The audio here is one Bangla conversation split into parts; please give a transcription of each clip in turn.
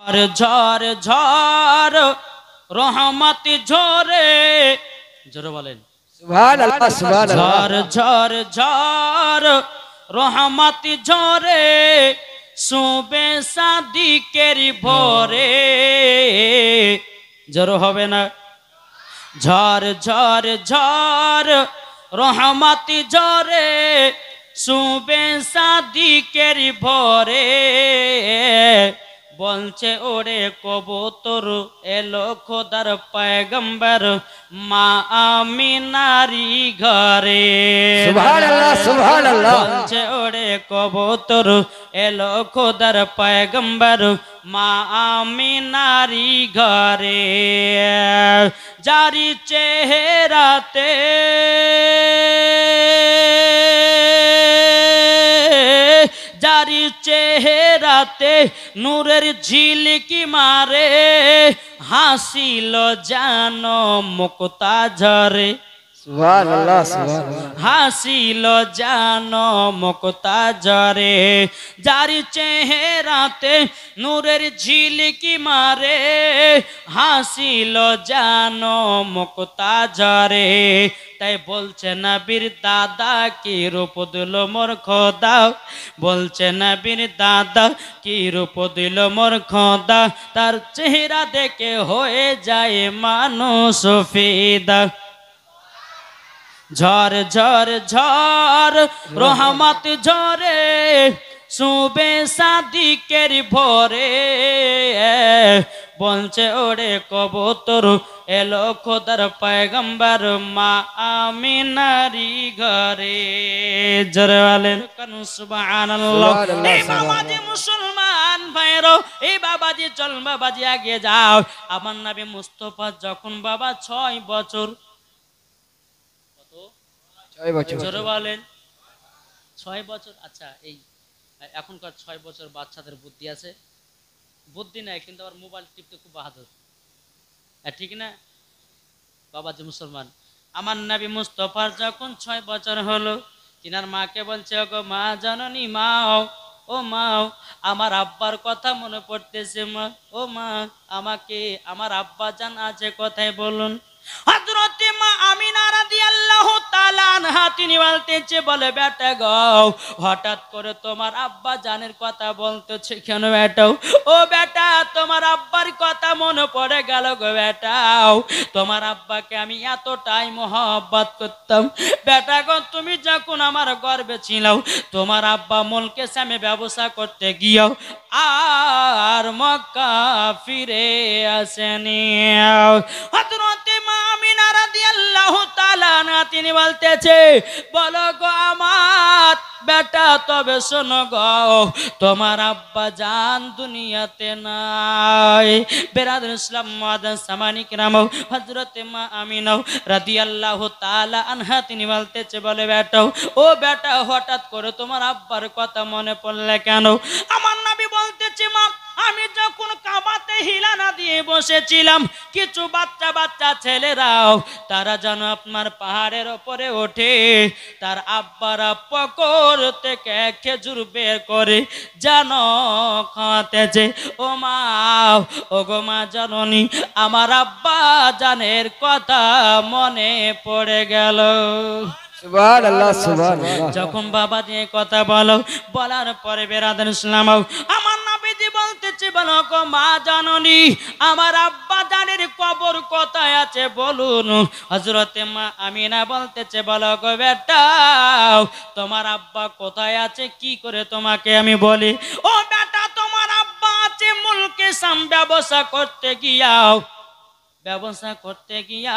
আর ঝড় ঝড় রহমত ঝরে, জোরে বলেন সুবহানাল্লাহ সুবহানাল্লাহ। ঝড় ঝড় ঝড় রহমত ঝরে, শুবে সাদিকের ভরে। জোর হবে না? ঝড় ঝড় ঝড় রহমত ঝরে, শুবে সাদিকের ভরে। বলছে ওরে কবুতর এলো খোদার পয়গম্বর মা আমিনারি ঘরে। সুবহানাল্লাহ সুবহানাল্লাহ। বলছে ওরে কবুতর এলো খোদার পয়গম্বর মা আমিনারি ঘরে। জারি চেহারাতে জারি চেহারাতে নূরের ঝিলকি মারে, হাসিল জানো মুক্তা ঝরে। সুবহানাল্লাহ সুবহানাল্লাহ। হাসিল জানো মুক্তা ঝরে, যারি চেহারাতে নূরের ঝিলকি মারে, হাসিল জানো মুক্তা ঝরে। তাই বলছে নবীর দাদা কি রূপ দিল মোর খোদা, বলছে নবীর দাদা কি রূপ দিল মোর খোদা, তার চেহারা দেখে হয়ে যায় মানুষ ফিদা। ঝড় ঝড় ঝড় রহমত ঝরে, শুবে সাদিকের ভরে। বলছে ওরে কবুতর এলো খোদার পয়গম্বর মা আমিনারি ঘরে। জোরে বলেন সুবহানাল্লাহ। এই বাবাজি মুসলমান ভাইরো, এই বাবাজি চল বাবাজি আগে যাও। আমার নবী মুস্তাফা যখন বাবা 6 বছর, 6 বছর। জোরে বলেন 6 বছর। আচ্ছা এই এখনকার 6 বছর বাচ্চাদের বুদ্ধি আছে, বুদ্ধি নাই কিন্তু আবার মোবাইল টিপতে খুব বাহাদুর, ঠিক না বাবাজি মুসলমান? আমার নবী মুস্তাফার যখন 6 বছর হলো, তিনার মাকে বলছে ওগো মা জননী মাও, ও মাও আমার আব্বার কথা মনে পড়তেছে মা, ও মা আমাকে আমার আব্বা জান আছে কোথায় বলুন। হযরতে মা আমিনা রাদিয়াল্লাহু তাআলা আনহা তিনি বলতেছে, বলে বেটা গো হঠাৎ করে তোমার আব্বা জানের কথা বলতেছে কেন বেটা? ও বেটা তোমার আব্বার কথা মনে পড়ে গেল গো বেটা, তোমার আব্বাকে আমি এতটাই মহব্বত করতাম বেটা গো। তুমি যখন আমার গর্ভে ছিলাও, তোমার আব্বা মুলকে সামে ব্যবসা করতে গিয়েও আর মক্কা ফিরে আসেনি। হযরতে মা আমিনা রাদিয়াল্লাহু তাআলা আনহা তিনি বলতেছে, বলো গো আমার বেটা তবে শোনো গো, তোমার আব্বা জান দুনিয়াতে নাই। বেরাদর ইসলাম মুআদ্দান সামানি কিরাম, হযরতে মা আমিনা রাদিয়াল্লাহু তাআলা আনহা তিনি বলতেছে, বলে বেটা ও বেটা হঠাৎ করে তোমার আব্বার কথা মনে পড়লে কেন? আমার নবী বলতেছে, মা আমি যখন কাবাতে হিলানা দিয়ে বসেছিলাম, কিছু বাচ্চা বাচ্চা ছেলেরাও তারা যেন আপনার পাহাড়ের ওপরে ওঠে, তার আব্বারা পকর থেকে খেজুর বের করে যেন খাওয়াতেছে। ও মা, ও গো মা জননী, আমার আব্বা জানের কথা মনে পড়ে গেল। সুবহানাল্লাহ সুবহানাল্লাহ। যখন বাবা দিয়ে কথা বলো, বলার পরে বেরাদার ইসলাম আমার নবীজি বলতেছে, বলো গো মা জননী আমার আব্বা জানের কবর কোথায় আছে বলুন। হযরতে মা আমিনা বলতেছে, বলো গো বেটা তোমার আব্বা কোথায় আছে কি করে তোমাকে আমি বলি। ও বেটা তোমার আব্বা আছে মুলকে সাম ব্যবসা করতে গিয়াও, ব্যবসা করতে গিয়া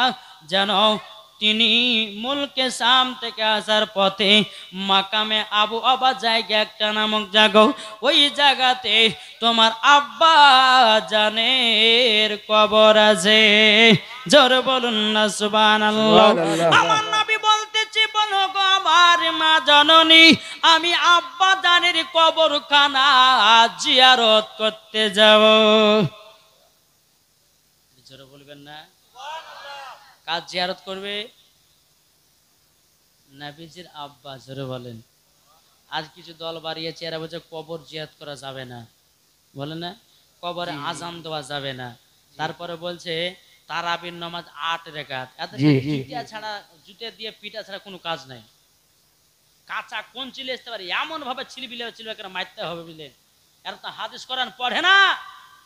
জানো তিনি মুলকে শাম থেকে আসার পথে মাকামে আবু আবা জায়গা একটা নামক জায়গা, ওই জায়গাতে তোমার আব্বা জানের কবর আছে। জোর বলুন না সুবহানাল্লাহ। আমার নবী বলতেছে, বলো গো আমার মা জননী আমি আব্বা জানের কবরখানা জিয়ারত করতে যাব। জোরে বলবেন না? কাজ জিয়ারত করবে নবীজির আব্বা। জোরে বলেন। আজ কিছু দল বাড়িয়েছে, এরা বলছে কবর জিয়ারত করা যাবে না, বলে না কবরে আজান দেওয়া যাবে না। তারপরে বলছে তারাবির নামাজ 8 রাকাত। জি, এদেরকে জি। জুতা ছাড়া, জুতা দিয়ে পিটা ছাড়া কোনো কাজ নাই। কাঁচা কঞ্চিলে আসতে পারে এমন ভাবে ছিলবিলে ছিল মারতে হবে বুঝলেন। এরা তো হাদিস কোরআন পড়ে না,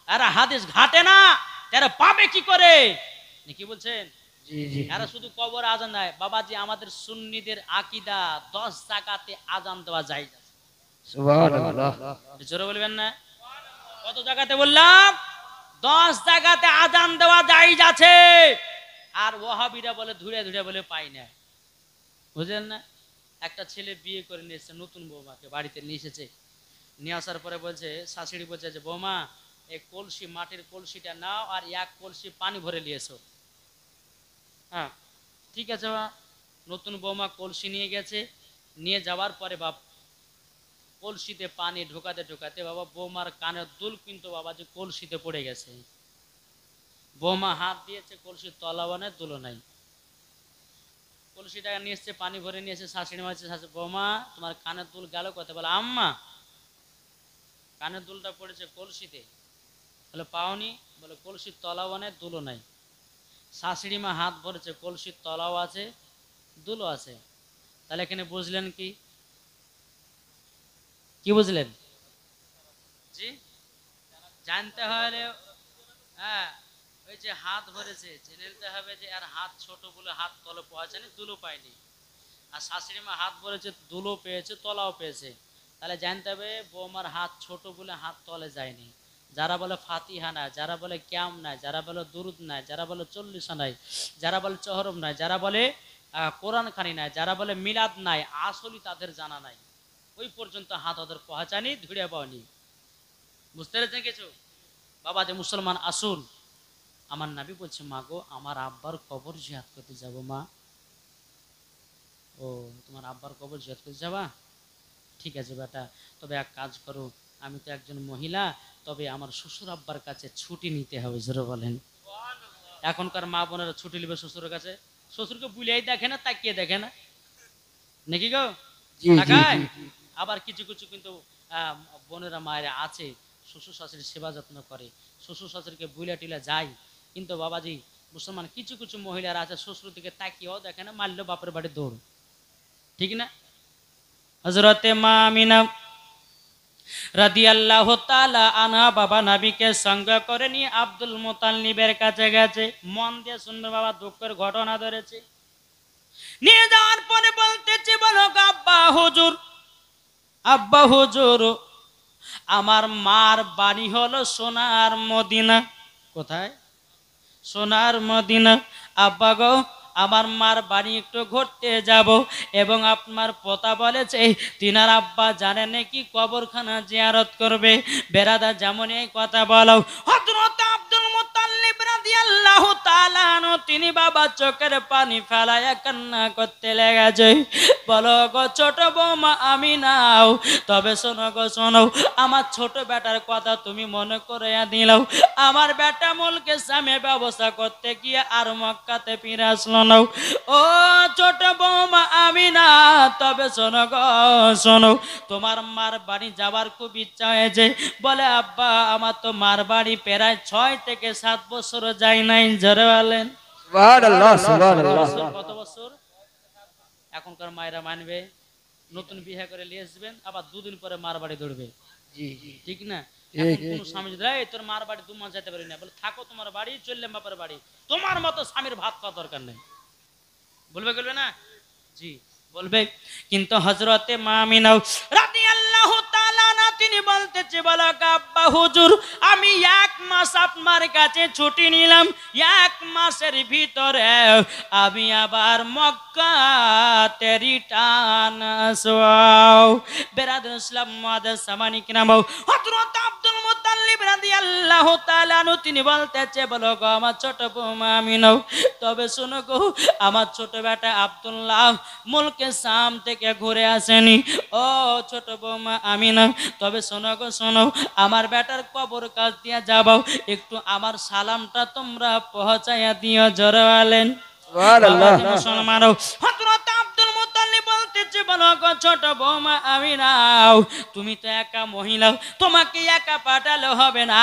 এরা হাদিস ঘাটে না, এরা পাবে কি করে? কি বলছেন? জি, জি। এরা শুধু কবর আজান দেয়। বাবাজি আমাদের সুন্নিদের আকীদা 10 জায়গাতে আজান দেওয়া যায়। সুবহানাল্লাহ। জোরে বলবেন না? কত জায়গাতে বললাম? 10 জায়গাতে আজান দেওয়া জায়েজ আছে। আর ওয়াহাবিরা বলে ধুরে ধুরে বলে পাই না। বুঝলেন না? একটা ছেলে বিয়ে করে নিয়ে এসেছে, নতুন বৌমাকে বাড়িতে নিয়ে এসেছে। নিয়ে আসার পরে বলছে, শাশুড়ি বলছে যে বৌমা এই কলসি, মাটির কলসিটা নাও আর 1 কলসি পানি ভরে নিয়ে এসো। হ্যাঁ ঠিক আছে বা। নতুন বৌমা কলসি নিয়ে গেছে। নিয়ে যাওয়ার পরে বাপ কলসিতে পানি ঢোকাতে ঢোকাতে বাবা বৌমার কানের দুল কিন্তু বাবা যে কলসিতে পড়ে গেছে। বৌমা হাত দিয়েছে, কলসির তলাও নাই দুলও নাই। কলসিটা নিয়ে এসছে, পানি ভরে নিয়ে এসে শাশুড়ি মারছে, শাশুড়ি বৌমা তোমার কানের দুল গেল কোথায়? বলে আম্মা কানের দুলটা পড়েছে কলসিতে। বলে পাওনি? বলে কলসির তলাও নাই দুলও নাই। শাশুড়ি মা হাত ভরেছে, কলসির তলাও আছে দুলও আছে। তাহলে এখানে বুঝলেন কি? কি বুঝলেন? জি জানতে হলে হ্যাঁ ওই যে হাত ভরেছে জেনে নিতে হবে যে আর হাত ছোট বলে হাত তলে পৌঁছায়নি, দুলো পায়নি। আর শাশুড়ি মা হাত ভরেছে, দুলো পেয়েছে, তলাও পেয়েছে। তাহলে জানতে হবে বৌমার হাত ছোট বলে হাত তলে যায়নি। যারা বলে ফাতিহা নাই, যারা বলে ক্যাম নাই, যারা বলে দুরুদ নাই, যারা বলে চল্লিশা নাই, যারা বলে চহরম নাই, যারা বলে কোরআন খানি নাই, যারা বলে মিলাদ নাই, আসলই তাদের জানা নাই। ওই পর্যন্ত হাত ওদের পৌঁছানি, ধুড়ে পাওনি। বুঝতে পেরেছেন কিছু? বাবা যে মুসলমান আসুন, আমার নাবি বলছে মা গো আমার আব্বার কবর জিয়াদ করতে যাব। মা ও তোমার আব্বার কবর জিয়াদ করতে যাবা? ঠিক আছে বেটা, তবে এক কাজ করো, আমি তো একজন মহিলা, তবে আমার শ্বশুর আব্বার কাছে ছুটি নিতে হবে। জোরে বলেন। এখনকার মা বোনেরা ছুটি নেবে শ্বশুরের কাছে? শ্বশুরকে বুলিয়াই দেখে না, তাকিয়ে দেখে না নাকি গো? জি, জি, তাকায়। জি। আবার কিছু কিছু কিন্তু বোনেরা মায়েরা আছে শ্বশুর শাশুড়ির সেবা যত্ন করে, শ্বশুর শাশুড়িকে বুইলা টিলা যায়। কিন্তু বাবাজি মুসলমান কিছু কিছু মহিলারা আছে শ্বশুর দিকে তাকিয়েও দেখে না, মারলেও বাপের বাড়ি দৌড়। ঠিক না? হযরতে মা আমিনা রাদিয়াল্লাহু তাআলা আনহা বাবা নবীকে সঙ্গ করে নিয়ে আব্দুল মুতাল্লিবের কাছে গেছে। মন দিয়ে শুনবে বাবা, দুঃখের ঘটনা ধরেছে। নিয়ে যাওয়ার পরে বলতেছে, বলো আব্বা হুজুর, আব্বা হুজুর আমার মার বাড়ি হলো সোনার মদিনা। কোথায়? সোনার মদিনা। আব্বা গো আমার মার বাড়ি একটু ঘুরতে যাব, এবং আপনার পোতা বলেছে তিনার আব্বা জানে নাকি কবরখানা জিয়ারত করবে। বেরাদা যেমন এই কথা বলো, হযরত আব্দুল মুতাল্লিব রাদিয়াল্লাহু তাআলা আনহু তিনি বাবা চোখের পানি ফেলায়া কান্না করতে লেগেছে। বলো গো ছোট বৌমা আমি নাও, তবে শোনো গো শোনো, আমার ছোট বেটার কথা তুমি মনে করে দিলাও। আমার বেটা মুলকে সামে ব্যবস্থা করতে গিয়ে আর মক্কাতে ফিরে আসলো না। ও ছোট বৌমা আমি না, তবে শোনো গো শোনো, তোমার মার বাড়ি যাবার খুব ইচ্ছা হয়েছে। বলে আব্বা আমার তো মার বাড়ি প্রায় 6 থেকে 7 বছর যাই নাই। জোরে বলেন সুবহানাল্লাহ, সুবহানাল্লাহ। কত বছর? এখনকার মায়েরা মানবে? নতুন বিয়ে করে নিয়ে আসবেন, আবার 2 দিন পরে মার বাড়ি দৌড়বে। জি, জি। ঠিক না? ঠিক, এখন ঠিক। কোন স্বামী যদি এই তোর মার বাড়ি 2 মাস যেতে পারি না, বলে থাকো তোমার বাড়ি, চললাম বাপের বাড়ি। তোমার মতো স্বামীর ভাত খাওয়া দরকার নেই। বলবে বলবে না? জি বলবে। কিন্তু হযরতে মা আমিনা রাদিয়াল্লাহু তাআলা না তিনি বলতেছে, বলো আব্বা হুজুর আমি 1 মাস আপনার কাছে ছুটি নিলাম, 1 মাসের ভিতরে আমি আবার মক্কাতে রিটার্ন আসব। বেরাদুল ইসলাম মুআদ্দাস সামানি কিরাম, হযরত আব্দুল মুতাল্লিব রাদিয়াল্লাহু তাআলা আনহু তিনি বলতেছে, বলো গো আমার ছোট বৌমা আমিনা, তবে শোনো গো আমার ছোট বেটা আব্দুল্লাহ মুলকে শাম থেকে ঘুরে আসেনি। ও ছোট বৌমা আমিনা, তবে শোনো গো শোনো, আমার বেটার কবর কাছ দিয়ে যাবো, একটু আমার সালামটা তোমরা পৌঁছাইয়া দিও। জোরে বলেন সুবহানাল্লাহ। মুসলমান। হযরত আব্দুল মুতাল্লিব বলতেছে, বলো গো ছোট বৌমা আমিনাও, তুমি তো একা মহিলা, তোমাকে একা পাঠালে হবে না,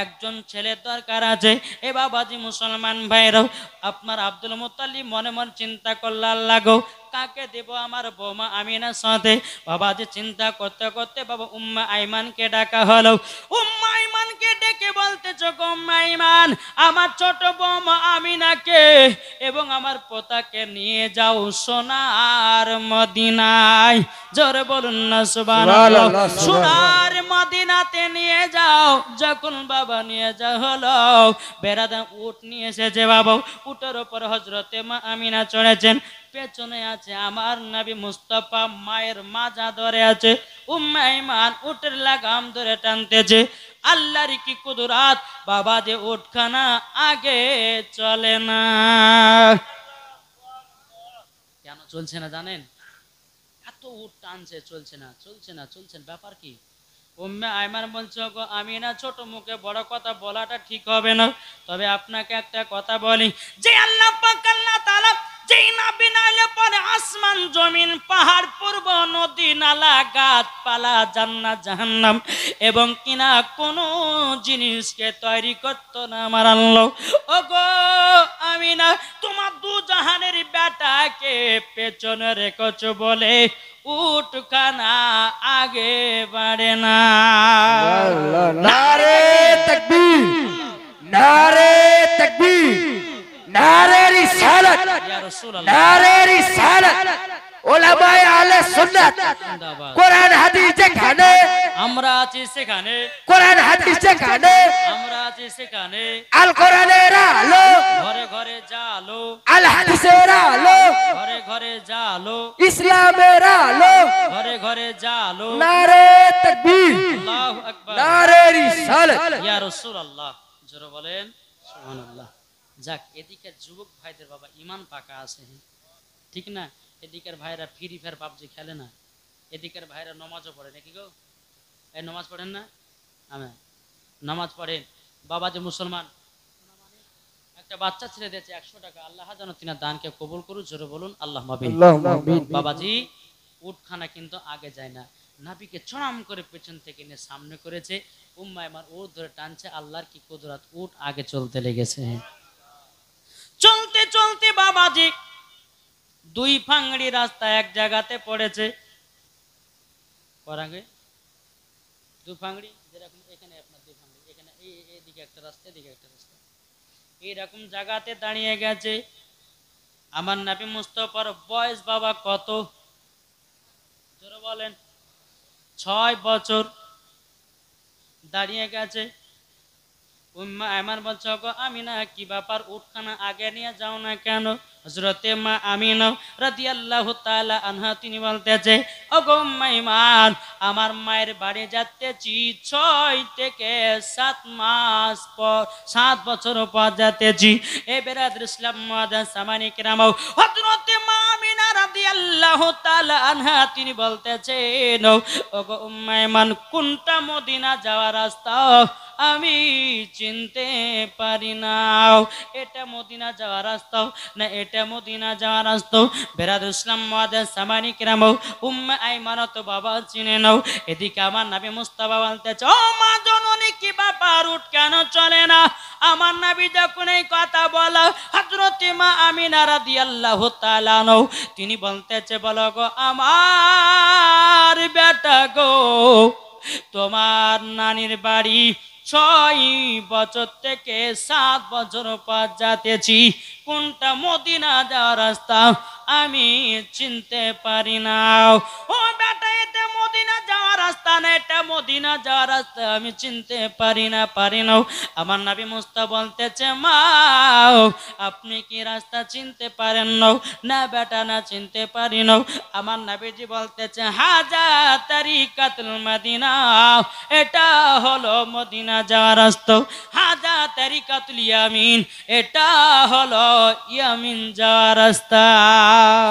একজন ছেলের দরকার আছে। এ বাবাজি মুসলমান ভাইরাও, আপনার আব্দুল মুত্তালিব মনে মনে চিন্তা করল, আল্লাহ গো কাকে দেব আমার বৌমা আমিনার সাথে। বাবাজি চিন্তা করতে করতে বাবা উম্মা আইমানকে ডাকা হলো। উম্মা আইমানকে ডেকে বলতেছ গো উম্মা আইমান, আমার ছোট বৌমা আমিনাকে এবং আমার পোতাকে নিয়ে যাও সোনার মদিনায়। জোরে বলুন না সুবহানাল্লাহ। সুবহানাল্লাহ, সোনার মদিনাতে নিয়ে যাও। যখন বাবা নিয়ে যাওয়া হলো, বেড়াদা উট নিয়ে এসেছে বাবা, উটের উপর হযরতে মা আমিনা চড়েছেন, পেছনে আছে আমার নবী মুস্তাফা, মায়ের মাজা ধরে আছে। উম্মে আইমান উটের লাগাম ধরে টানতেছে। আল্লাহর কি কুদরত, বাবা যে উটখানা আগে চলে না। কেন চলছে না জানেন? এত উট টানছে, চলছে না চলছে না চলছে না, ব্যাপার কি? উম্মে আইমান বলছে গো আমিনা, ছোট মুখে বড় কথা বলাটা ঠিক হবে না, তবে আপনাকে একটা কথা বলি, যে আল্লাহ পাক আল্লাহ তাআলা যেই নবী নাইলে পরে আসমান জমিন পাহাড় পর্ব নদী নালা গাছপালা জান্নাত জাহান্নাম এবং কিনা কোনো জিনিসকে তৈরি করতো না আমার আল্লাহ। ওগো আমিনা, তোমার দু জাহানের বেটাকে পেছনে রেখেছো বলে উটখানা আগে বাড়ে না। নারে তাকবীর, নারে তাকবীর, নারে রিসালাত, ইয়া রাসূলুল্লাহ, নারে রিসালাত। উলামায়ে আহলে সুন্নাত জিন্দাবাদ। কোরআন হাদিস যেখানে, আমরা আছি সেখানে, কোরআন হাদিস যেখানে, আমরা আছি সেখানে, আল কোরআনের আলো, ঘরে ঘরে জালো, আল হাদিসের আলো, ঘরে ঘরে জালো, ইসলামের আলো। ঘরে ঘরে জালো। নারে তাকবীর, আল্লাহু আকবার, নারে রিসালাত। ইয়া রাসূলুল্লাহ। জোরে বলেন সুবহানাল্লাহ। যাক, এদিকের যুবক ভাইদের বাবা ঈমান পাকা আছে, ঠিক না? এদিকের ভাইরা ফ্রি ফায়ার পাবজি খেলে না, এদিকের ভাইরা নামাজও পড়ে নাকি গো? এই নামাজ পড়েন না? আমেন, নামাজ পড়েন। বাবা যে মুসলমান, একটা বাচ্চা ছেলে দিয়েছে 100 টাকা, আল্লাহ যেন তিনার দানকে কবুল করুন। জোরে বলুন আল্লাহুম্মা আমিন। আল্লাহুম্মা আমিন। বাবাজি উটখানা কিন্তু আগে যায় না, নাবিকে চড়াম করে পেছন থেকে নিয়ে সামনে করেছে। উম্মে আইমান উট ধরে টানছে, আল্লাহর কি কুদরত, উট আগে চলতে লেগেছে। চলতে চলতে বাবাজি দুই ফাংড়ি রাস্তা এক জায়গাতে পড়েছে। পরাগে দু ফাংড়ি, যেরকম এখানে আপনার দুই ফাংড়ি, এখানে এইদিকে একটা রাস্তা, এদিকে একটা রাস্তা, এইরকম জায়গাতে দাঁড়িয়ে গেছে। আমার নবী মুস্তাফার বয়স বাবা কত? জোরে বলেন। 6 বছর। দাঁড়িয়ে গেছে। উম্মে আইমান বলছে গো আমিনা, কি ব্যাপার, উটখানা আগে নিয়ে যাও না কেন? হযরতে মা আমিনা রাদিয়াল্লাহু তাআলা আনহা তিনি বলতেছে, ও গো উম্মে আইমান, আমার মায়ের বাড়ি যাচ্তেছি 6 থেকে 7 মাস পর, 7 বছর পর যাচ্তেছি। এ বেরাদর ইসলাম মুআদ্দাস সামানি কিরাম, হযরতে মা আমিনা রাদিয়াল্লাহু তাআলা আনহা তিনি বলতেছেন, ও গো উম্মে আইমান, কোনটা মদিনা যাওয়ার রাস্তা আমি চিনতে পারি না, এটা মদিনা যাওয়ার রাস্তা না এটা মদিনা যাওয়ার রাস্তা। বেরাদর ইসলাম মুআদ্দাস সামানি কিরাম, উম্মে আইমান তো বাবা চিনে নাও। এদিকে আমার নবী মুস্তাফা বলতেছে, ও মা জননী, কি ব্যাপার, উট কেন চলে না? আমার নবী যখন এই কথা বলা, হযরতে মা আমিনা রাদিয়াল্লাহু তাআলা আনহা তিনি বলতেছে, বলো গো আমার বেটা গো, তোমার নানির বাড়ি 6 বছর থেকে 7 বছর পর যাতেছি, কোনটা মদিনা যাওয়ার রাস্তা আমি চিনতে পারি না। ও বেটা, এটা মদিনা যাওয়ার রাস্তা না এটা মদিনা যাওয়ার রাস্তা আমি চিনতে পারি না। আমার নবী মুস্তাফা বলতেছে, মা আপনি কি রাস্তা চিনতে পারেন না? না বেটা, না চিনতে পারি না। আমার নবীজি বলতেছে, হাজা তারিকাতুল মদিনা, এটা হলো মদিনা যাওয়ার রাস্তা। হাজা তারিকাতুল ইয়ামিন, এটা হলো ইয়ামিন যাওয়ার রাস্তা।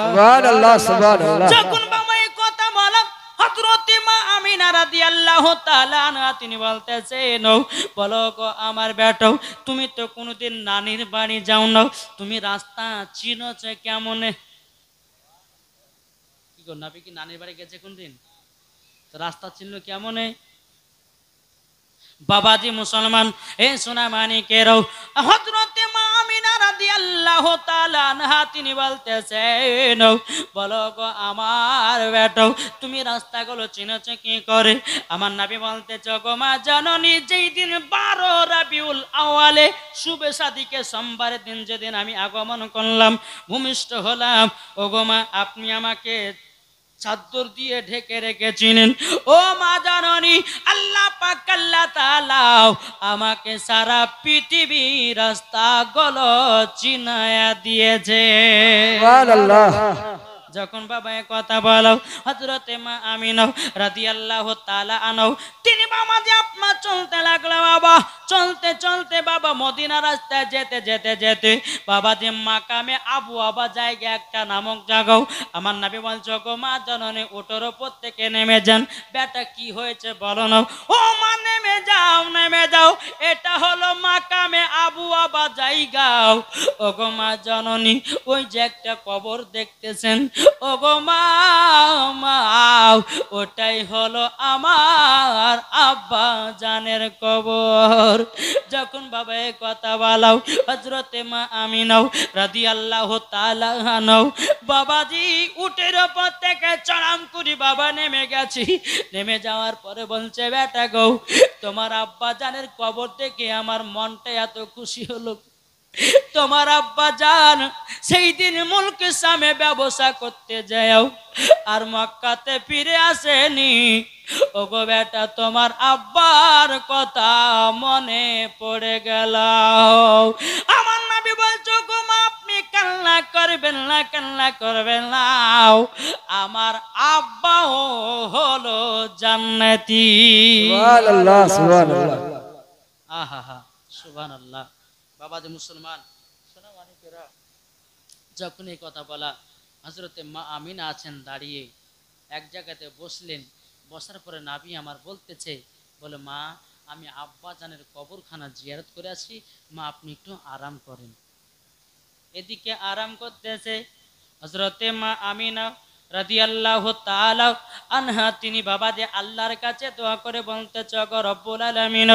সুবহানাল্লাহ, সুবহানাল্লাহ। যখন বাবা এই কথা বলা, হযরতে মা আমিনা রাদিয়াল্লাহু তাআলা আনহা তিনি বলতেছেন, বলো গো আমার বেটা, তুমি তো কোনোদিন নানির বাড়ি যাও না, তুমি রাস্তা চিনোছ কেমনে? কি গো নাবি কি নানির বাড়ি গেছে কোনদিন? তো রাস্তা চিনল কেমনে? বাবাজি মুসলমান, এ সোনা মানিকেরও হযরতে মা আমিনা রাদিয়াল্লাহু তাআলা আনহা তিনি বলতেছেন, বলো গো আমার বেটো তুমি রাস্তাগুলো চিনেছো কি করে? আমার নবী বলতেছে, গো মা জাননি যেই দিন 12 রাবিউল আওয়ালে শুভে সাদিকে সোমবারের দিন যেদিন আমি আগমন করলাম, ভূমিষ্ঠ হলাম, ও গো মা আপনি আমাকে চাদর দিয়ে ঢেকে রেখেছিলেন। ও মা জাননী আল্লাহ পাক আল্লাহ তাআলা আমাকে সারা পৃথিবীর রাস্তাগুলো চিনায়া দিয়েছে। সুবহানাল্লাহ। যখন বাবা এ কথা বলো, হযরতে মা আমিনা রাদিয়াল্লাহু তাআলা আনহা তিনি বাবা যে আপনা চলতে লাগলো। বাবা চলতে চলতে বাবা মদিনা রাস্তায় যেতে যেতে যেতে বাবা যে মাকামে আবু আবা জায়গা একটা নামক জায়গাও আমার নবী বলছো, গো মা জননী ওটার উপর থেকে নেমে যান। বেটা কি হয়েছে বলো না? ও মা নেমে যাও নেমে যাও, এটা হলো মাকামে আবু আবা জায়গাও। ও গো মা জননী ওই যে একটা কবর দেখতেছেন, ও গো মা ওটাই হলো আমার আব্বা জানের কবর। যখন বাবা এই কথা বলাও, হযরতে মা আমিনা রাদিয়াল্লাহু তাআলা আনহা বাবাজি উটের উপর থেকে চড়াম করে বাবা নেমে গেছি। নেমে যাওয়ার পরে বলছে, বেটা গো তোমার আব্বা জানের কবর দেখে আমার মনটা এত খুশি হলো। তোমার আব্বা জান সেই দিন মুলক সামে ব্যবসা করতে যাও আর মক্কাতে ফিরে আসেনি। ও গো বেটা তোমার আব্বার কথা মনে পড়ে গেল। আমার নবী বলছো, গো মা আপনি কান্না করবেন না, কান্না করবেন না, আমার আব্বাও হলো জান্নাতি। সুবহানাল্লাহ সুবহানাল্লাহ। আহা হা সুবহানাল্লাহ। বাবা যে মুসলমান শোনা মানিকেরা, যখন এই কথা বলা হযরতে মা আমিনা আছেন দাঁড়িয়ে এক জায়গাতে বসলেন। বসার পরে নাবি আমার বলতেছে, বলে মা আমি আব্বা জানের কবরখানা জিয়ারত করে আসি, মা আপনি একটু আরাম করেন। এদিকে আরাম করতেছে হযরতে মা আমিনা রাদিয়াল্লাহু তাআলা আনহা তিনি বাবা যে আল্লাহর কাছে দোয়া করে বলতেছে, গো রব্বুল আলামিন,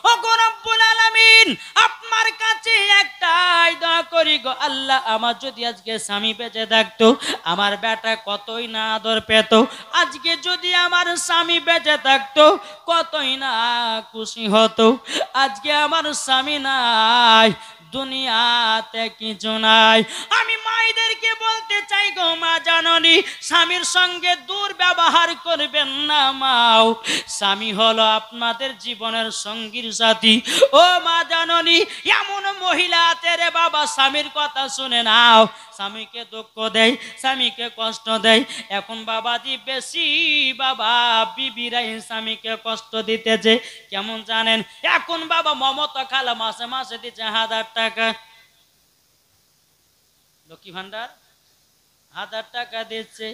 ও গো রব্বুল আলামিন আপনার কাছে একটাই দোয়া করি গো আল্লাহ, আমার যদি আজকে স্বামী বেঁচে থাকতো আমার বেটা কতই না আদর পেত। আজকে যদি আমার স্বামী বেঁচে থাকতো কতই না খুশি হতো। আজকে আমার স্বামী নাই, দুনিয়াতে কিছু নাই। আমি মায়েদেরকে বলতে চাই, গো মা জাননী স্বামীর সঙ্গে দুর্ব্যবহার করবেন না মাও। স্বামী হলো আপনাদের জীবনের সঙ্গীর সাথী। ও মা জাননী এমন মহিলা আছে রে বাবা স্বামীর কথা শুনে নাও, স্বামীকে দুঃখ দেয়, স্বামীকে কষ্ট দেয়। এখন বাবাজি বেশি বাবা বিবিরাই স্বামীকে কষ্ট দিতেছে। কেমন জানেন? এখন বাবা মমতা খালা মাসে মাসে দিচ্ছে 1000 টাকা, লক্ষ্মী ভান্ডার 1000 টাকা দিচ্ছে।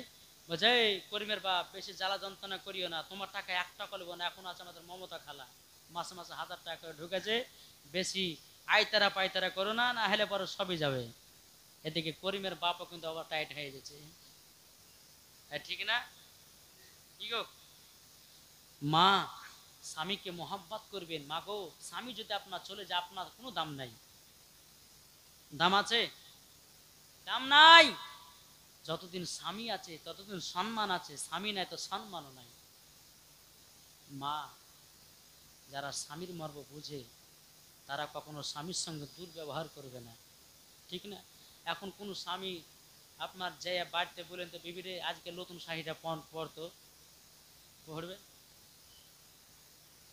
বুঝে করিমের বাপ বেশি জ্বালা যন্ত্রণা করিও না, তোমার টাকা 1 টাকা নেবো না। এখন আছে আমাদের মমতা খালা মাসে মাসে 1000 টাকা করে ঢুকেছে, বেশি আইতারা পাইতারা করো না, না হলে পরে সবই যাবে। এদিকে করিমের বাপও কিন্তু আবার টাইট হয়ে গেছে, ঠিক না? কি গো মা স্বামীকে মোহাব্বত করবেন। মা গো স্বামী যদি আপনার চলে যায় আপনার কোনো দাম নাই। দাম আছে? দাম নাই। যতদিন স্বামী আছে ততদিন সম্মান আছে, স্বামী নাই তো সম্মানও নাই। মা যারা স্বামীর মর্ম বুঝে তারা কখনো স্বামীর সঙ্গে দুর্ব্যবহার করবে না, ঠিক না? এখন কোন স্বামী আপনার যে বাড়িতে বলেন তো বিবিরে আজকে নতুন শাড়িটা পরতো, পড়বে।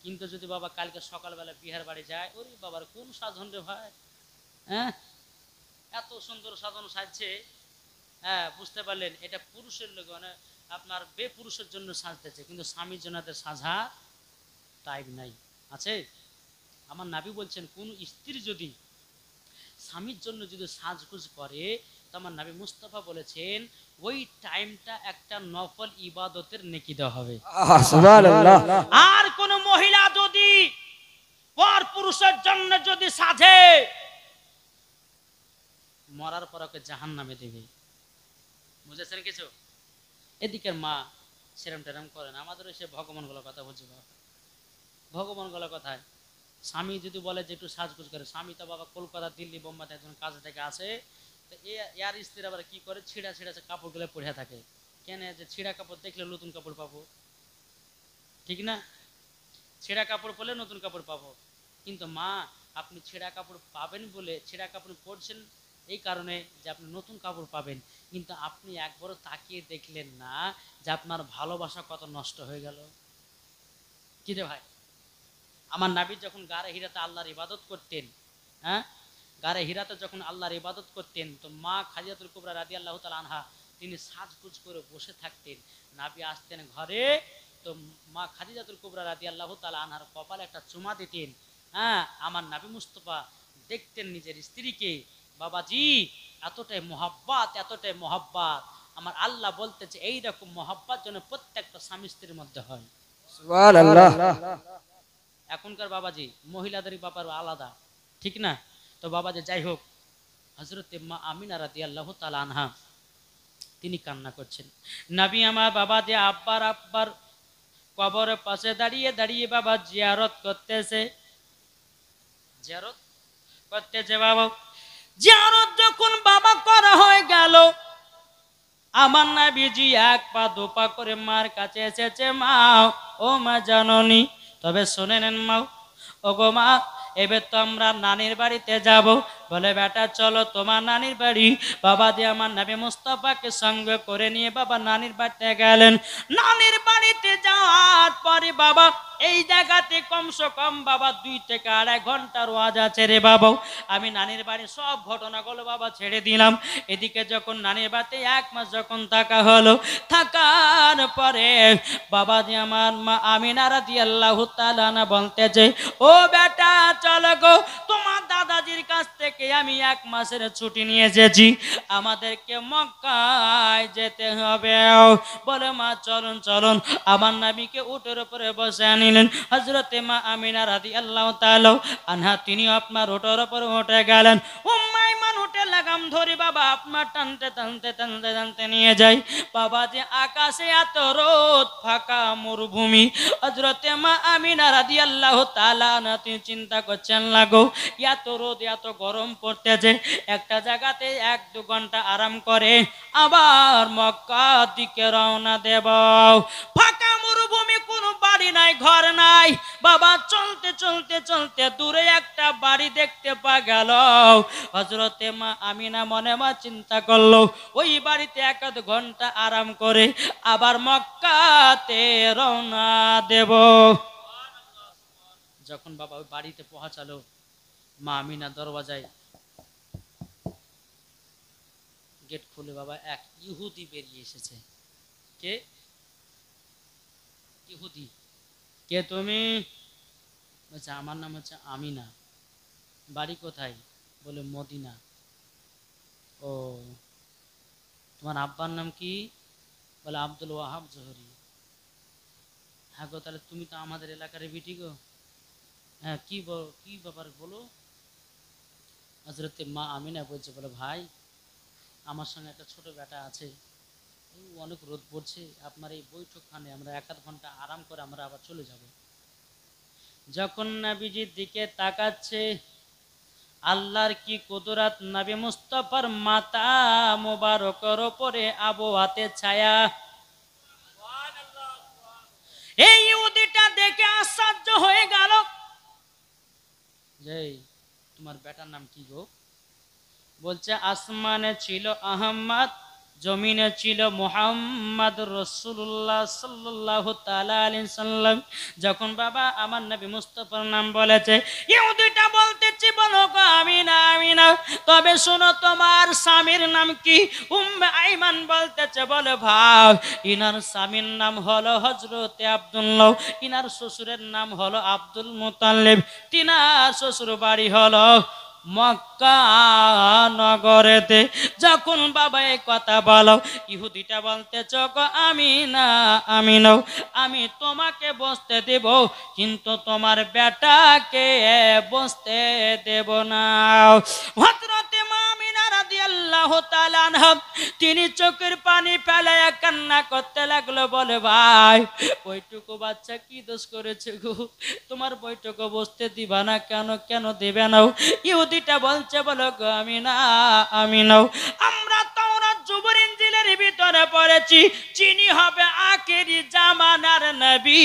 কিন্তু যদি বাবা কালকে সকালবেলা বিহার বাড়ি যায়, ওরে বাবার কোন সাধন রে ভাই, হ্যাঁ এত সুন্দর সাধন সাজছে। হ্যাঁ বুঝতে পারলেন, এটা পুরুষের লোক মানে আপনার বেপুরুষের জন্য সাজতেছে, কিন্তু স্বামীর জন্য তাদের সাজা টাইম নাই আছে। আমার নাবি বলছেন কোন স্ত্রী যদি স্বামীর জন্য যদি সাজগুজ করে, তো আমার নবী মুস্তাফা বলেছেন ওই টাইমটা একটা নফল ইবাদতের নেকি দেওয়া হবে। সুবহানাল্লাহ। আর কোন মহিলা যদি পর পুরুষের জন্য যদি সাজে, মরার পর ওকে জাহান্নামে দেবে। বুঝেছেন কিছু? এদিকের মা সেরম টেরম করে না, আমাদের সে ভগবানগুলোর কথা বলছে। বাবা ভগবানগুলোর কথায় স্বামী যদি বলে যে একটু সাজগুজ করে, স্বামী তো বাবা কলকাতা দিল্লি বোম্বাইতে একজন কাজে থেকে আসে, তো ইয়ার স্ত্রী আবার কি করে, ছিঁড়া ছিঁড়া কাপড়গুলো পরে থাকে। কেন যে ছিঁড়া কাপড় দেখলে নতুন কাপড় পাবো, ঠিক না? ছেঁড়া কাপড় পরলে নতুন কাপড় পাবো। কিন্তু মা, আপনি ছেঁড়া কাপড় পাবেন বলে ছেঁড়া কাপড় পরছেন এই কারণে যে আপনি নতুন কাপড় পাবেন, কিন্তু আপনি একবারও তাকিয়ে দেখলেন না যে আপনার ভালোবাসা কত নষ্ট হয়ে গেল। কি রে ভাই, আমার নাবী যখন গারে হিরাতে আল্লাহর ইবাদত করতেন, হ্যাঁ, গারে হিরাতে যখন আল্লাহর ইবাদত করতেন, তো মা খাদিজাতুল কুবরা রাদিয়াল্লাহু তাআলা আনহা তিনি সাজগুজ করে বসে থাকতেন। নাবী আসতেন ঘরে, তো মা খাদিজাতুল কুবরা রাদিয়াল্লাহু তাআলা আনহার কপালে একটা চুমা দিতেন। হ্যাঁ, আমার নবী মুস্তাফা দেখতেন নিজের স্ত্রীকে, বাবাজি এতটাই মোহাব্বত, এতটাই মোহাব্বত। আমার আল্লাহ বলতেছে এইরকম মোহাব্বত যেন প্রত্যেকটা স্বামী স্ত্রীর মধ্যে হয়। সুবহানাল্লাহ। এখনকার বাবাজি মহিলাদের ব্যাপার আলাদা, ঠিক না? তো বাবাজি যাই হোক, হযরতে মা আমিনা রাদিয়াল্লাহু তাআলা আনহা তিনি কান্না করছেন। নবী আমার বাবাজি আব্বার কবরের পাশে দাঁড়িয়ে দাঁড়িয়ে বাবা জিয়ারত করতেছে, জিয়ারত করতেছে। বাবা জিয়ারত যখন বাবা করা হয়ে গেল, আমার নবীজি এক পা দু পা করে মার কাছে এসেছে। মা, ও মা জাননী, তবে শুনে নেন মা, ও গো মা, এবার তো আমরা নানির বাড়িতে যাব। বলে বেটা চলো তোমার নানির বাড়ি। বাবা দিয়ে আমার নবী মুস্তাফাকে সঙ্গে করে নিয়ে বাবা নানির বাড়িতে গেলেন। নানির বাড়িতে যাওয়ার পরে বাবা এই জায়গাতে কমসে কম বাবা 2 থেকে 2.5 ঘন্টার ওয়াজ আছে রে বাবা। আমি নানির বাড়ি সব ঘটনাগুলো বাবা ছেড়ে দিলাম। এদিকে যখন নানির বাড়িতে 1 মাস যখন থাকা হলো, থাকার পরে বাবা যে আমার মা আমিনা রাদিয়াল্লাহু তাআলা না বলতেছে, ও বেটা চলো গো, তোমার দাদাজির কাছ থেকে আমি 1 মাসের ছুটি নিয়ে এসেছি, আমাদেরকে মক্কায় যেতে হবে। বলে মা চলুন চলুন। আমার নবীকে উটের উপরে বসে নিলেন হযরতে মা আমিনা রাদিয়াল্লাহু তাআলা আনহা, তিনি আপনার উটের উপরে উঠে গেলেন। উম্মে ইমান উটে লাগাম ধরে বাবা আপনার টানতে টানতে টানতে টানতে নিয়ে যায়। বাবা যে আকাশে এত রোদ, ফাঁকা মরুভূমি, হযরতে মা আমিনা রাদিয়াল্লাহু তাআলা আনহা তিনি চিন্তা করছেন, লাগো এত রোদ এত গরম পড়তেছে, একটা জায়গাতে 1-2 ঘন্টা আরাম করে আবার মক্কার দিকে রওনা দেব। ফাঁকা মরুভূমি, কোনো বাড়ি নাই, ঘর নাই। বাবা চলতে চলতে চলতে দূরে একটা বাড়ি দেখতে পা গেল। হযরতে মা আমিনা মনে মা চিন্তা করলো, ওই বাড়িতে 1-2 ঘন্টা আরাম করে আবার মক্কাতে রওনা দেব। যখন বাবা ওই বাড়িতে পৌঁছালো, মা আমিনা দরওয়াজায় গেট খুলে বাবা এক ইহুদি বেরিয়ে এসেছে। কে? ইহুদি। কে তুমি? বলছে আমার নাম হচ্ছে আমিনা। বাড়ি কোথায়? বলে মদিনা। ও, তোমার আব্বার নাম কি? বলে আব্দুল ওয়াহাব জোহরি। হ্যাঁ গো, তাহলে তুমি তো আমাদের এলাকার বিটি গো। হ্যাঁ, কি ব্যাপার বলো। হযরতে মা আমিনা বলছে, বলে ভাই আমার সঙ্গে একটা ছোট বেটা আছে, অনেক রোদ পড়ছে, আপনার এই বৈঠকখানে আমরা 1-2 ঘন্টা আরাম করে আমরা আবার চলে যাব। যখন নবীজির দিকে তাকাচ্ছে, আল্লাহর কি কুদরত, নবী মুস্তাফার মাথা মোবারকের উপরে আবহাওয়াতে ছায়া। এই ইহুদিটা দেখে আশ্চর্য হয়ে গেল। যে তোমার বেটার নাম কি গো? বলছে আসমানে ছিল আহমদ, জমিনে ছিল মুহাম্মদ রাসূলুল্লাহ সাল্লাল্লাহু তাআলা আলাইহি সাল্লাম। যখন বাবা আমার নবী মুস্তাফার নাম বলেছে, ইহুদিটা বলতেছে, বলো গো আমিনা আমিনা, তবে শোনো তোমার স্বামীর নাম কি? উম্মে আইমান বলতেছে, বলে ভাই ইনার স্বামীর নাম হলো হযরতে আব্দুল্লাহ, ইনার শ্বশুরের নাম হলো আব্দুল মুতাল্লিব, তিনার শ্বশুর বাড়ি হলো মক্কা নগরেতে। যখন বাবা এই কথা বলো, ইহুদিটা বলতেছ গো আমিনা আমিনা, আমি তোমাকে বসতে দেব, কিন্তু তোমার বেটাকে বসতে দেব না। হযরতে মা আমিনা রাদিয়াল্লাহু রাদিয়াল্লাহু তাআলা আনহা তিনি চোখের পানি ফেলে কান্না করতে লাগলো, বলে ভাই ওইটুকু বাচ্চা কি দোষ করেছে গো, তোমার বইটুকু বসতে দিবা না কেন, কেন দেবে না? ইহুদিটা বলছে, বলো গো আমি না, আমি নাও, আমরা তাওরাত জবুর ইনজিলের ভিতরে পড়েছি যিনি হবে আখেরি জামানার নবী,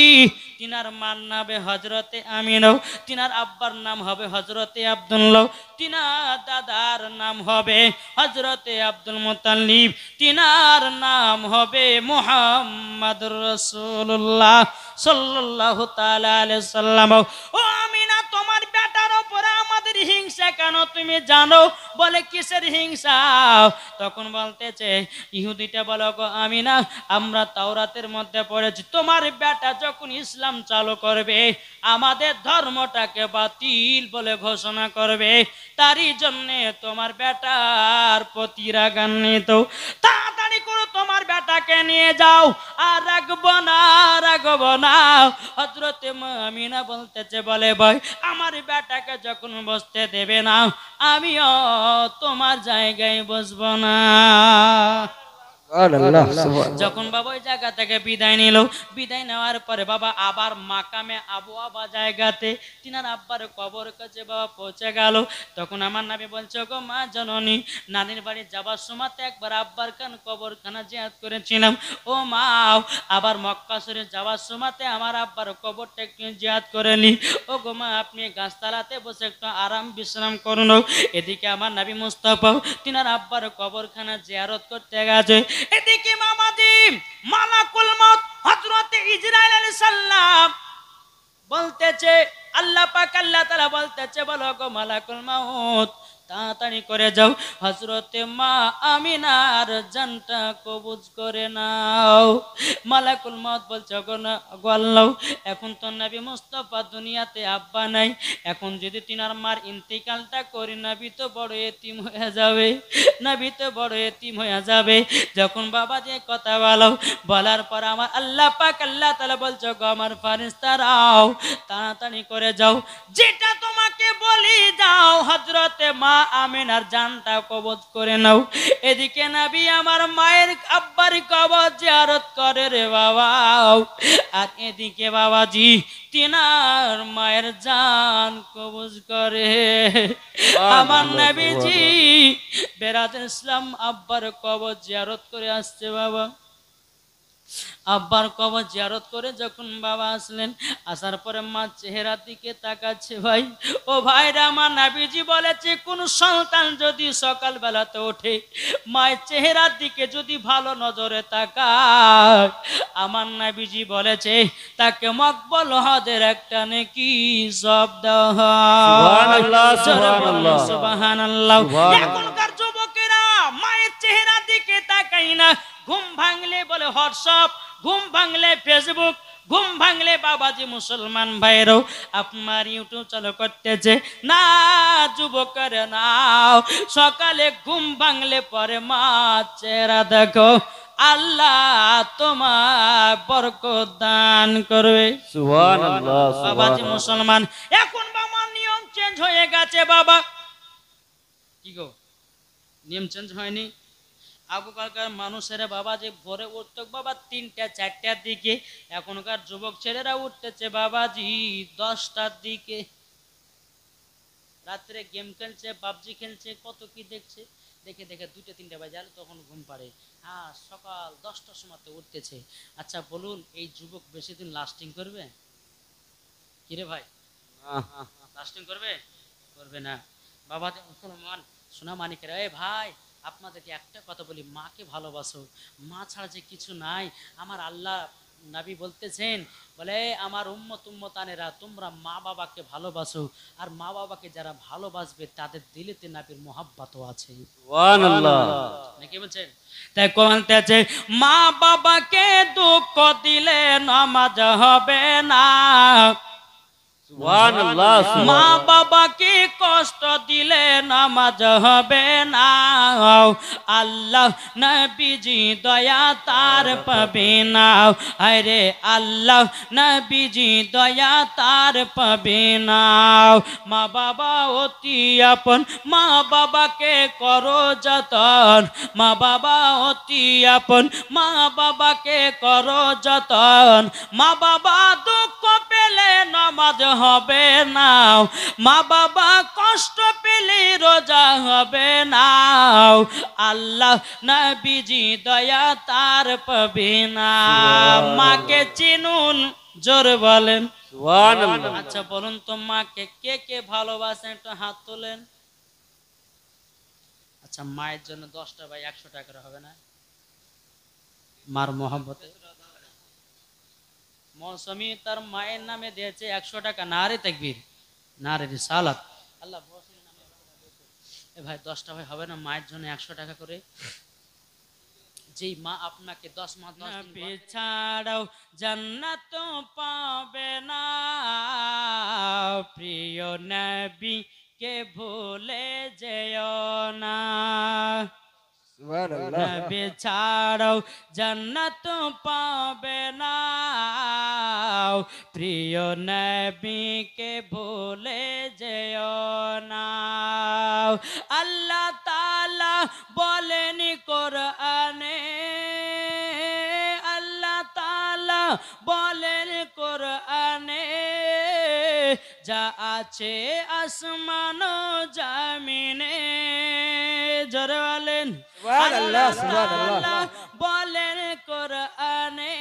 তিনার মার নামে হযরতে আমিনা, তিনার আব্বার নাম হবে হযরতে আব্দুল্লাহ, তিনার দাদার নাম হবে হযরতে আব্দুল মুত্তালিব, তিনার নাম হবে মুহাম্মাদুর রাসূলুল্লাহ সাল্লাল্লাহু তাআলা আলাইহি সাল্লাম। ও আমিনা, তোমার বেটার উপরে আমাদের হিংসা কেন তুমি জানো? বলে কিসের হিংসা? তখন বলতেছে ইহুদিটা, বলো গো আমিনা, আমরা তাওরাতের মধ্যে পড়েছি তোমার বেটা যখন ইসলাম চালু করবে আমাদের ধর্মটাকে বাতিল বলে ঘোষণা করবে, তারই জন্য তোমার বেটার প্রতি রাগান্বিত, তাড়াতাড়ি করে তোমার বেটাকে নিয়ে যাও, আর রাখবো না, রাখবো না। হযরতে আমিনা বলতেছে, বলে ভাই আমার বেটাকে যখন বসতে দেবে না আমিও তোমার জায়গায় বসবো না। সুবহানাল্লাহ সুবহানাল্লাহ। যখন বাবা ওই জায়গা থেকে বিদায় নিল, বিদায় নেওয়ার পরে বাবা আবার মাকামে আবু আবা জায়গাতে তিনার আব্বার কবর কাছে বাবা পৌঁছে গেল। তখন আমার নবী বলছে, গো মা জননী, নানির বাড়ি যাবার সময়তে একবার আব্বার খান কবরখানা জিয়ারত করেছিলাম, ও মা আবার মক্কা শরীফ যাওয়ার সময়তে আমার আব্বার কবরটা একটু জিয়ারত করে নি, ও গো মা আপনি গাছতলাতে বসে একটু আরাম বিশ্রাম করুন। এদিকে আমার নবী মুস্তাফা তিনার আব্বার কবরখানা জিয়ারত করতে গেছে, এদিকে মামাজি মালাকুল মউত হযরতে ইসরাইল আলাইহিস সালাম বলতেছে, আল্লাহ পাক আল্লাহ তাআলা বলতেছে, বলো গো মালাকুল মউত তাড়াতাড়ি করে যাও, হযরতে মা আমিনার জানটা কবজ করে নাও। মালাকুল মউত বলছে, গো না গো আল্লাহ, এখন তো নবী মুস্তাফা দুনিয়াতে আব্বা নাই, এখন যদি তিনার মার ইন্তিকালটা করি নবী তো বড় এতিম হয়ে যাবে, নবী তো বড় এতিম হয়ে যাবে। যখন বাবা যে কথা বলো, বলার পর আমার আল্লাহ পাক আল্লাহ তাআলা বলছে, গো আমার ফেরেশতারাও তাড়াতাড়ি করে যাও, যেটা তোমাকে বলি যাও, হযরতে মা আমিনার জানটা কবজ করে নাও। এদিকে নবী আমার মায়ের আব্বার কবর জিয়ারত করে রে বাবা, আর এদিকে বাবাজি তিনার মায়ের জান কবজ করে। আমার নবীজি বেরাদুল ইসলাম আব্বার কবর জিয়ারত করে আসছে বাবা। আব্বার কবর জিয়ারত করে যখন বাবা আসলেন, আসার পরে মা চেহারার দিকে তাকাচ্ছে। ভাই ও ভাইরা, আমার নবীজি বলেছে কোন সন্তান যদি সকালবেলাতে ওঠে মায়ের চেহারার দিকে যদি ভালো নজরে তাকায়, আমার নবীজি বলেছে তাকে মকবুল হজের একটা নেকি সব দেওয়া হয়। সুবহানাল্লাহ, সুবহানাল্লাহ, সুবহানাল্লাহ। সুবহানাল্লাহ। এখনকার যুবকেরা মায়ের চেহারার দিকে তাকাই না, ঘুম ভাঙলে বলে হোয়াটসঅ্যাপ, ঘুম ভাঙলে ফেসবুক, ঘুম ভাঙলে বাবাজি মুসলমান ভাইরাও আপনার ইউটিউব চালু করতেছে না। যুবকের নাও সকালে ঘুম ভাঙলে পরে মা চেহারা দেখো, আল্লাহ তোমার বরকত দান করবে। সুবহানাল্লাহ বাবাজি সুবহানাল্লাহ। মুসলমান, এখন বাবা নিয়ম চেঞ্জ হয়ে গেছে বাবা। কি গো, নিয়ম চেঞ্জ হয়নি? আগকালকার মানুষেরা বাবা যে ভোরে উঠতো বাবা 3টা 4টার দিকে, এখনকার যুবক ছেলেরা উঠতেছে বাবাজি 10টার দিকে। রাত্রে গেম খেলছে, পাবজি খেলছে, কত কি দেখছে, দেখে দেখে 2টা 3টা বাজে তখন ঘুম পাড়ে। হ্যাঁ, সকাল 10টার সময় উঠতেছে। আচ্ছা বলুন, এই যুবক বেশি দিন লাস্টিং করবে? কিরে ভাই, লাস্টিং করবে? করবে না। বাবা মুসলমান সোনা মানিকেরা, এ ভাই আপনাদেরকে একটা কথা বলি, মাকে ভালোবাসো, মা ছাড়া যে কিছু নাই। আমার আল্লাহ নবী বলতেছেন, বলে আমার উম্মতানেরা তোমরা মা বাবাকে ভালোবাসো, আর মা বাবাকে যারা ভালোবাসবে তাদের দিলেতে নবীর মোহাব্বতও আছে। সুবহানাল্লাহ। নাকি বলছেন? তাই কোরআনতে আছে, মা বাবাকে দুঃখ দিলে নামাজ হবে না, সুবহানাল্লাহ মা বাবাকে কষ্ট দিলে নামাজ হবে না আল্লাহ নবীজি দয়া তার পাবে না আরে আল্লাহ নবীজি দয়া তার পাবে না মা বাবা অতি আপন মা বাবাকে করো যতন মা বাবা অতি আপন মা বাবাকে করো যতন মা বাবা দুঃখ পেলে নামাজ হবে না মা বাবা কষ্ট পেলে রোজা হবে না আল্লাহ নবীজি দয়া তার পাবে না মাকে চিনুন জোরে বলেন সুবহানাল্লাহ আচ্ছা বলুন তো মাকে কে কে ভালোবাসেন একটু হাত তোলেন আচ্ছা মায়ের জন্য 10টা ভাই 100 টাকা করে হবে না মার মহব্বতে মৌসুমী তার মায়ের নামে দিয়েছে 100 টাকা নারে তাকবীর নারে রিসালাত আল্লাহ এ ভাই 10টা ভাই হবে না মায়ের জন্য 100 টাকা করে যেই মা আপনাকে 10 মাস 10 দিন ছাড়াও জান্নাত পাবে না প্রিয় নবী কে ভুলে যেও না সুবহানাল্লাহ নবী ছাড়াও জান্নাত পাবে না প্রিয় নবীকে ভুলে যেও না আল্লাহ তাআলা বলেন কোরআনে আল্লাহ তাআলা বলেন কোরআনে যা আছে আসমান ও জমিনে জোরে বলেন সুবহানাল্লাহ সুবহানাল্লাহ বলেন কোরআনে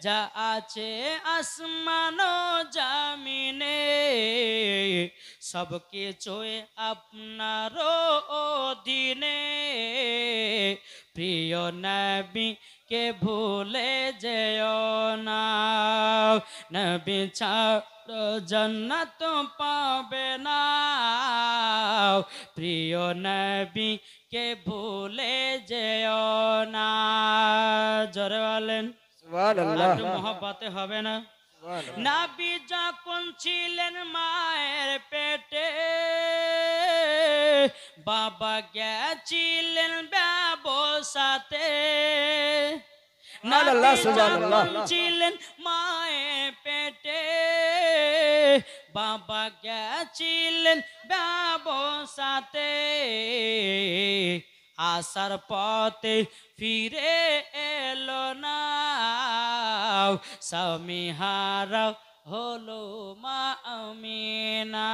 যা আছে আসমান ও জমিনে সব কিছুই আপনার অধীনে প্রিয় নবী কে ভুলে যেও না নবী ছাড়ো জান্নাত পাবে না প্রিয় নবী কে ভুলে যেও না জোরে বলেন সুবহানাল্লাহ একটু মহব্বতে হবে না নবী যখন ছিলেন মায়ের পেটে বাবা গেছিলেন ব্যবসাতে নবী যখন ছিলেন মায়ের পেটে বাবা গেছিলেন ব্যবসাতে আসার পথে ফিরে এলো না স্বামী হারা হলো মা আমিনা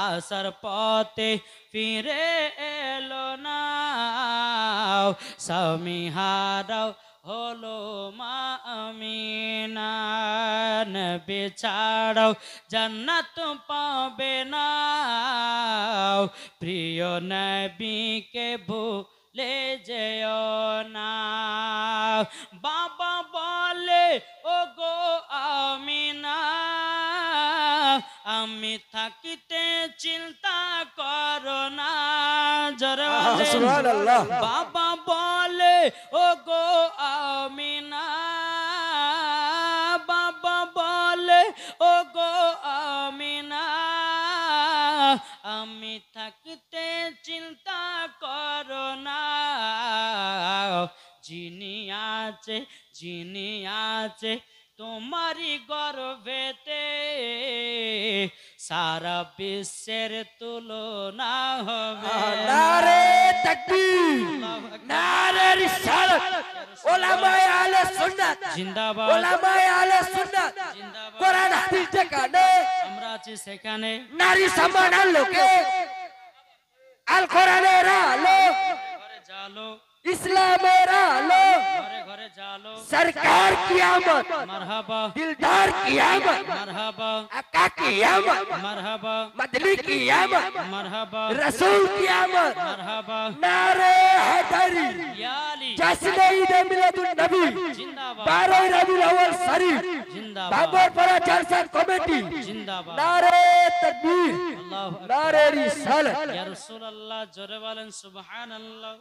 আসার পথে ফিরে এলো না স্বামী হারা হলো মা আমিনা নবী ছাড়াও জান্নাত পাবে না প্রিয় নবীকে ভুলে যেও না বাবা বলে ও গো আমিনা আমি থাকিতে চিন্তা করো না জোরে সুবহানাল্লাহ বাবা বলে ও গো আমিনা বাবা বলে ও গো আমিনা আমি থাকিতে চিন্তা করো না যিনি আছে তোমারি গর্ভেতে সারা বিশ্বের তুলনা হবে নারে তাকবীর নারে রিসালাত উলামায়ে আহলে সুন্নাত জিন্দাবাদ উলামায়ে আহলে সুন্নাত জিন্দাবাদ কোরআন হাদিস যেখানে আমরা আছি সেখানে নারী সম্মান আলোকে আল কোরআনের আলো ঘরে জালো ইসলামের আলো ঘরে ঘরে জালো सरकार कियामत মারহাবা दिलदार कियामत মারহাবা आका कियामत মারহাবা मदनी कियामत মারহাবা रसूल कियामत মারহাবা नारे हैदरी ইয়ালি जश्न ईद मिलादुन नबी जिंदाबाद 12 रबीउल अव्वल शरीफ जिंदाबाद बाबरपाड़ा जलसा कमेटी जिंदाबाद नारे तकबीर আল্লাহু আকবার नारे रिसालत ইয়া রাসূলুল্লাহ জোরে বলেন সুবহানাল্লাহ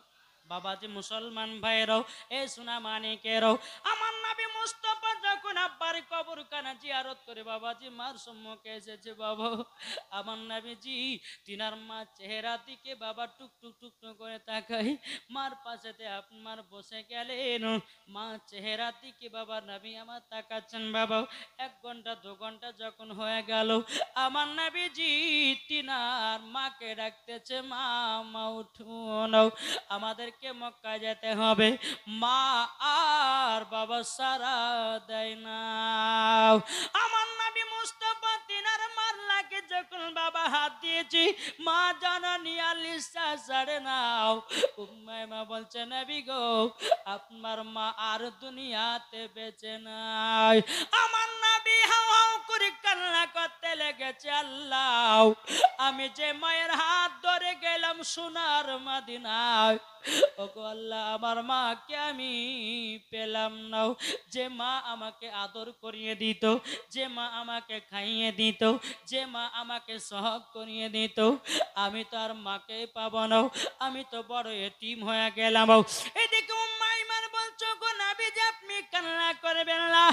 বাবাজি মুসলমান ভাইরাও এ সোনা মানিকেরাও আমার নবী মুস্তাফা যখন আব্বার কবরখানা জিয়ারত করে বাবাজি মার সম্মুখে এসেছে বাবা, আমার নবীজি তিনার মা চেহারা দিকে বাবা টুক টুক টুক টুক করে তাকাই, মার পাশেতে আপনার বসে গেলেন, মা চেহারা দিকে বাবা নবী আমার তাকাচ্ছেন বাবা। 1 ঘন্টা 2 ঘন্টা যখন হয়ে গেল, আমার নবীজি তিনার মাকে ডাকতেছে, মা মা উঠুন, আমাদেরকে মক্কা যেতে হবে। মা আর বাবা সারা দেয় না। আমার নবী মুস্তাফা তিনার মার লাগে যখন বাবা হাত দিয়েছি, মা জানানি আলিশা সারে নাও। উম্মে মা বলছে নবী গো, আপনার মা আর দুনিয়াতে বেঁচে নাই। আমার নবী হাও হাও করে কান্না করতে লেগেছে, আল্লাহ আমি যে মায়ের হাত ধরে গেলাম সোনার মদিনায়, ওগো আল্লাহ আমার মাকে আমি পেলাম না। যে মা আমাকে আদর করিয়ে দিত, যে মা আমাকে খাইয়ে দিত, যে মা আমাকে সহগ করিয়ে দিত, আমি তো আর মাকে পাবো না, আমি তো বড় এতিম হয়ে গেলাম। এদিকে উম্মে আইমান বলছো গো নবী যে আপনি কান্না করবেন না,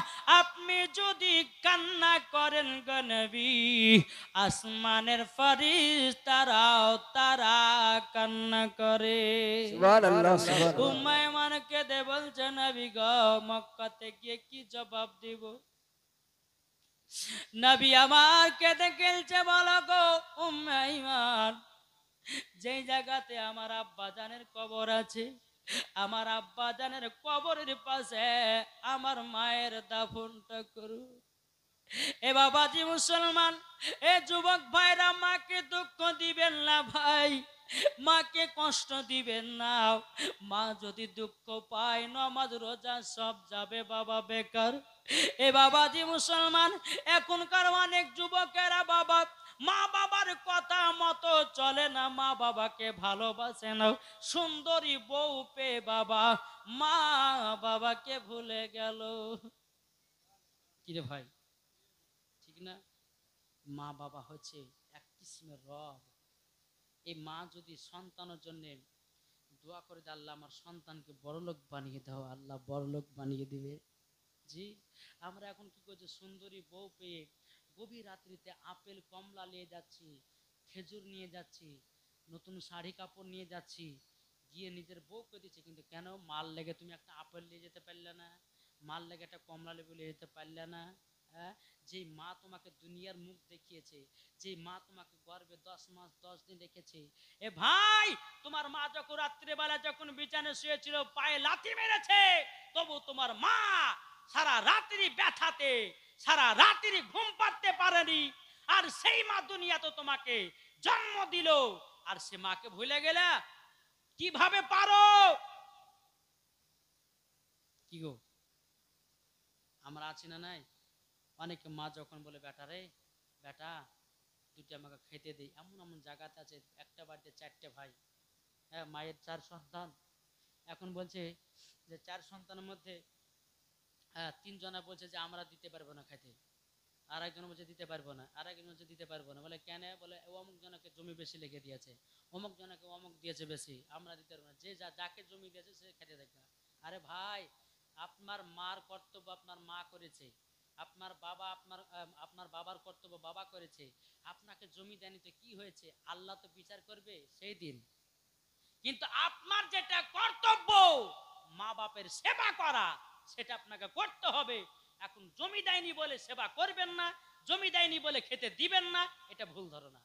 আপনি যদি কান্না করেন গো নবী, আসমানের ফেরেশতারাও তারা কান্না করে। সুবহানাল্লাহ সুবহানাল্লাহ। উম্মে আইমান কেঁদে বলছে নবী গো, মক্কাতে গিয়ে কি জবাব দিব? নবী আমার কেঁদে গেলছে, বলো গো উম্মে আইমান, যেই জায়গাতে আমার আব্বা জানের কবর আছে, আমার আব্বা জানের কবরের পাশে আমার মায়ের দাফনটা করু। এ বাবাজি মুসলমান, এ যুবক ভাইরা, মাকে দুঃখ দিবেন না ভাই, মাকে কষ্ট দিবেন না। মা যদি দুঃখ পায়, নামাজ রোজা সব যাবে বাবা বেকার। এ বাবাজি মুসলমান, এখনকার অনেক যুবকেরা বাবা মা বাবার কথা মতো চলে না, মা বাবাকে ভালোবাসে না, সুন্দরী বউ পেয়ে বাবা মা বাবাকে ভুলে গেল। কিরে ভাই, ঠিক না? মা বাবা হচ্ছে এক কিসিমের রব। এই মা যদি সন্তানের জন্য দোয়া করে যে আল্লাহ আমার সন্তানকে বড়লোক বানিয়ে দাও, আল্লাহ বড়লোক বানিয়ে দিবে। জি, আমরা এখন কি করছি, সুন্দরী বউ পেয়ে গভীর রাত্রিতে আপেল কমলা নিয়ে যাচ্ছি, খেজুর নিয়ে যাচ্ছি, নতুন শাড়ি কাপড় নিয়ে যাচ্ছি, গিয়ে নিজের বউকে দিচ্ছি, কিন্তু কেন? মাল লেগে তুমি একটা আপেল নিয়ে যেতে পারলে না, মাল লেগে একটা কমলা লেবু নিয়ে যেতে পারলে না। হ্যাঁ, যেই মা তোমাকে দুনিয়ার মুখ দেখিয়েছে, যেই মা তোমাকে গর্ভে 10 মাস 10 দিন রেখেছে, এ ভাই তোমার মা যখন রাত্রিবেলা যখন বিছানায় শুয়েছিল পায়ে লাথি মেরেছে, তবু তোমার মা সারা রাত্রি ব্যথাতে সারা রাত্রি ঘুম পাড়তে পারেনি, আর সেই মা দুনিয়া তো তোমাকে জন্ম দিল, আর সে মাকে ভুলে গেলে কিভাবে পারো? কি গো, আমরা আছি না নাই? অনেকে মা যখন বলে বেটা রে বেটা দুটি আমাকে খেতে দেই, এমন এমন জায়গাতে আছে, একটা বাড়িতে 4টে ভাই, হ্যাঁ মায়ের 4 সন্তান, এখন বলছে যে 4 সন্তানের মধ্যে 3 জনা বলছে যে আমরা দিতে পারবো না খেতে, আর একজন বলছে দিতে পারবো না, আর একজন বলছে দিতে পারবো না। বলে কেন? বলে অমুক জনকে জমি বেশি লেগে দিয়েছে, অমুক জনকে অমুক দিয়েছে বেশি, আমরা দিতে পারবো না, যে যাকে জমি দিয়েছে সে খেতে দেখবে। আরে ভাই, আপনার মার কর্তব্য আপনার মা করেছে, আপনার বাবা আপনার বাবার কর্তব্য বাবা করেছে, আপনাকে জমি দেয়নি তো কি হয়েছে? আল্লাহ তো বিচার করবে সেই দিন। কিন্তু আপনার যেটা কর্তব্য মা বাপের সেবা করা, সেটা আপনাকে করতে হবে। এখন জমি দেয়নি বলে সেবা করবেন না, জমি দেয়নি বলে খেতে দিবেন না, এটা ভুল ধারণা।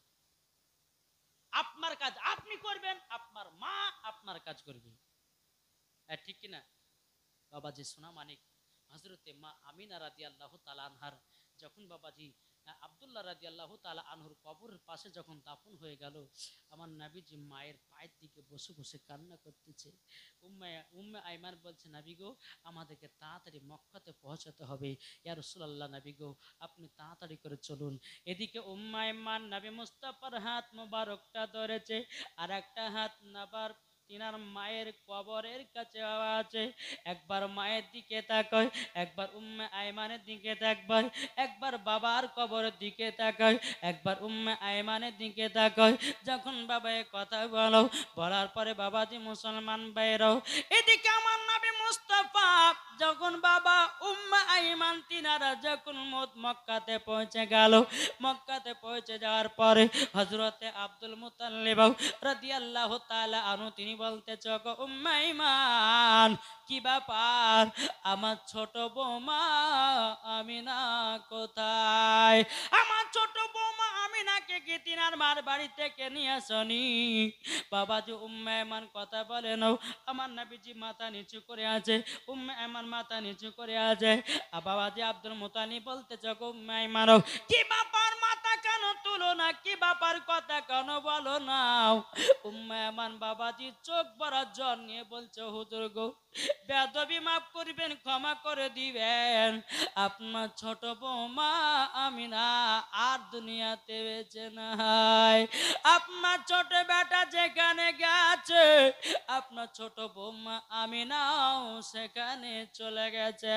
আপনার কাজ আপনি করবেন, আপনার মা আপনার কাজ করবে, ঠিক কিনা? বাবাজি সোনা মানিক হযরতে মা আমিনা রাদিয়াল্লাহু তাআলা আনহার যখন বাবাজি আব্দুল্লাহ রাদিয়াল্লাহু তাআলা আনহুর কবরের পাশে যখন দাফন হয়ে গেল, আমার নবীজি মায়ের পায়ের দিকে বসে বসে কান্না করতেছে। উম্মে আইমান বলছে, নবী গো আমাদেরকে তাড়াতাড়ি মক্কাতে পৌঁছাতে হবে, ইয়া রাসূলুল্লাহ নবী গো আপনি তাড়াতাড়ি করে চলুন। এদিকে উম্মে আইমান নবী মুস্তাফার হাত মোবারকটা ধরেছে, আর একটা হাত নাবার তিনার মায়ের কবরের কাছে আছে। একবার মায়ের দিকে তাকায়, একবার উম্মে আইমানের দিকে তাকায়, একবার বাবার কবরের দিকে তাকায়, একবার উম্মে আইমানের দিকে তাকায়। যখন বাবা কথা বলার পরে বাবাজি মুসলমান বাইরাও, এদিকে আমার নবী মুস্তাফা যখন বাবা উম্মে আইমান তিনারা যখন মক্কাতে পৌঁছে গেল, মক্কাতে পৌঁছে যাওয়ার পরে হযরতে আব্দুল মুতাল্লিব রাদিয়াল্লাহু তাআলা আনহু তিনি বলতেছে, গো উম্মে আইমান কি ব্যাপার, আমার ছোট বৌমা আমিনা কোথায়? আমার ছোট বৌমা আমিনাকে কি তিনার মার বাড়ি থেকে নিয়ে আসনি? বাবাজি উম্মে আইমান কথা বলে নাও। আমার নবীজি মাথা নিচু করে আছে, উম্মে আইমান মাথা নিচু করে আছে। বাবাজি আব্দুল মুতালিব বলতেছে, গো উম্মে আইমান কি ব্যাপার, মাথা কেন তুলো না, কি ব্যাপার কথা কেন বলো না? উম্মে আইমান বাবাজি চোখ ভরা জল নিয়ে বলছে, হুজুর গো বেয়াদবি মাফ করবেন, ক্ষমা করে দিবেন, আপনার ছোট বৌমা আমিনা আর দুনিয়াতে বেঁচে নাই। আপনার ছোট বেটা যেখানে গেছে, আপনার ছোট বৌমা আমিনাও সেখানে চলে গেছে।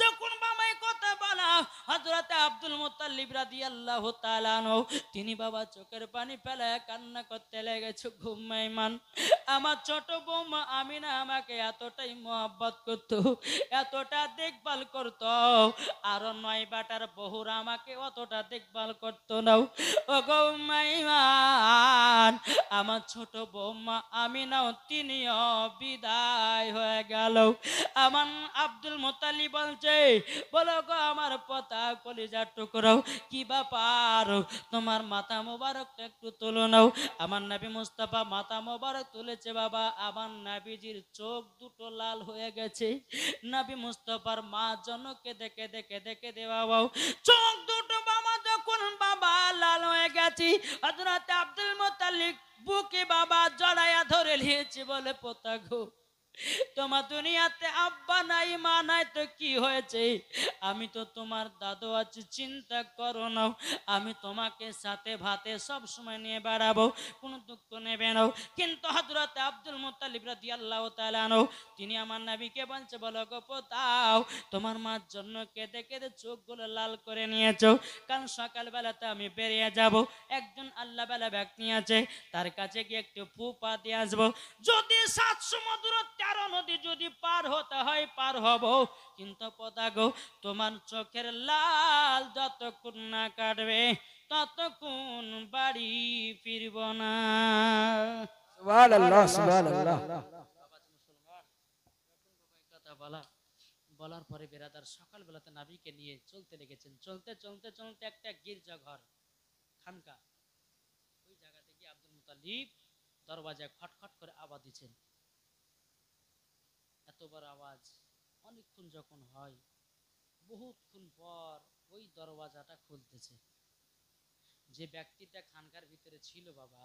যখন বাবাই কথা বলা হযরত আব্দুল মুত্তালিব রাদিয়াল্লাহু তাআলা আনহু তিনি বাবা চোখের পানি ফেলে কান্না করতে লেগেছে। ঘুমাইমান আমার ছোট বৌমা আমিনা আমাকে এতটাই মোহাব্বত করতো, এতটা দেখভাল করতো, আর 9 বাটার বহুরা আমাকে অতটা দেখভাল করতো না। ও ঘুমাইমান আমার ছোট বৌমা আমিনাও তিনিও বিদায় হয়ে গেল। আমার আব্দুল মুত্তালিব বলছে, বলো গো আমার পোতা কলিজার টুকরো কি ব্যাপার, তোমার মাথা মোবারক একটু তুলে নাও। আমার নবী মুস্তাফা মাথা মোবারক তুলেছে বাবা, আমার নবীজির চোখ দুটো লাল হয়ে গেছে। নবী মুস্তাফার মা জন কেঁদে কেঁদে কেঁদে কেঁদে বাবা চোখ দুটো বাবা যখন বাবা লাল হয়ে গেছে, হযরত আব্দুল মুত্তালিব বুকে বাবা জড়াইয়া ধরে নিয়েছে, বলে পোতা গো তোমার দুনিয়াতে আব্বা নাই মা নাই তো কি হয়েছে, আমি তো তোমার দাদু আছি, চিন্তা করো না, আমি তোমাকে সাথে ভাতে সব সময় নিয়ে বেড়াবো, কোনো দুঃখ নেবে না। কিন্তু হযরত আব্দুল মুত্তালিব রাদিয়াল্লাহু তাআলা আনহু তিনি আমার নবীকে বলছে, বলো গো পোতাও তোমার মার জন্য কেঁদে কেঁদে চোখগুলো লাল করে নিয়েছো, কারণ সকালবেলাতে আমি বেরিয়ে যাব, একজন আল্লাহ বেলা ব্যক্তি আছে, তার কাছে গিয়ে একটু ফুপা দিয়ে আসবো, যদি 7 সমুদ্র 13 নদী যদি পার হতে হয় পার হব, কিন্তু পোতা গো তোমার চোখের লাল যতক্ষণ না কাটবে ততক্ষণ বাড়ি ফিরব না। সুবহানাল্লাহ সুবহানাল্লাহ। কথা বলার পরে বেরাদার সকালবেলাতে নাবিকে নিয়ে চলতে লেগেছেন, চলতে চলতে চলতে একটা গির্জা ঘর খানকা, ওই জায়গা থেকে আব্দুল মুত্তালিব দরওয়াজায় খটখট করে আওয়াজ দিচ্ছেন। এতবার আওয়াজ অনেকক্ষণ যখন হয়, বহুক্ষণ পর ওই দরওয়াজাটা খুলতেছে। যে ব্যক্তিটা খানকার ভিতরে ছিল বাবা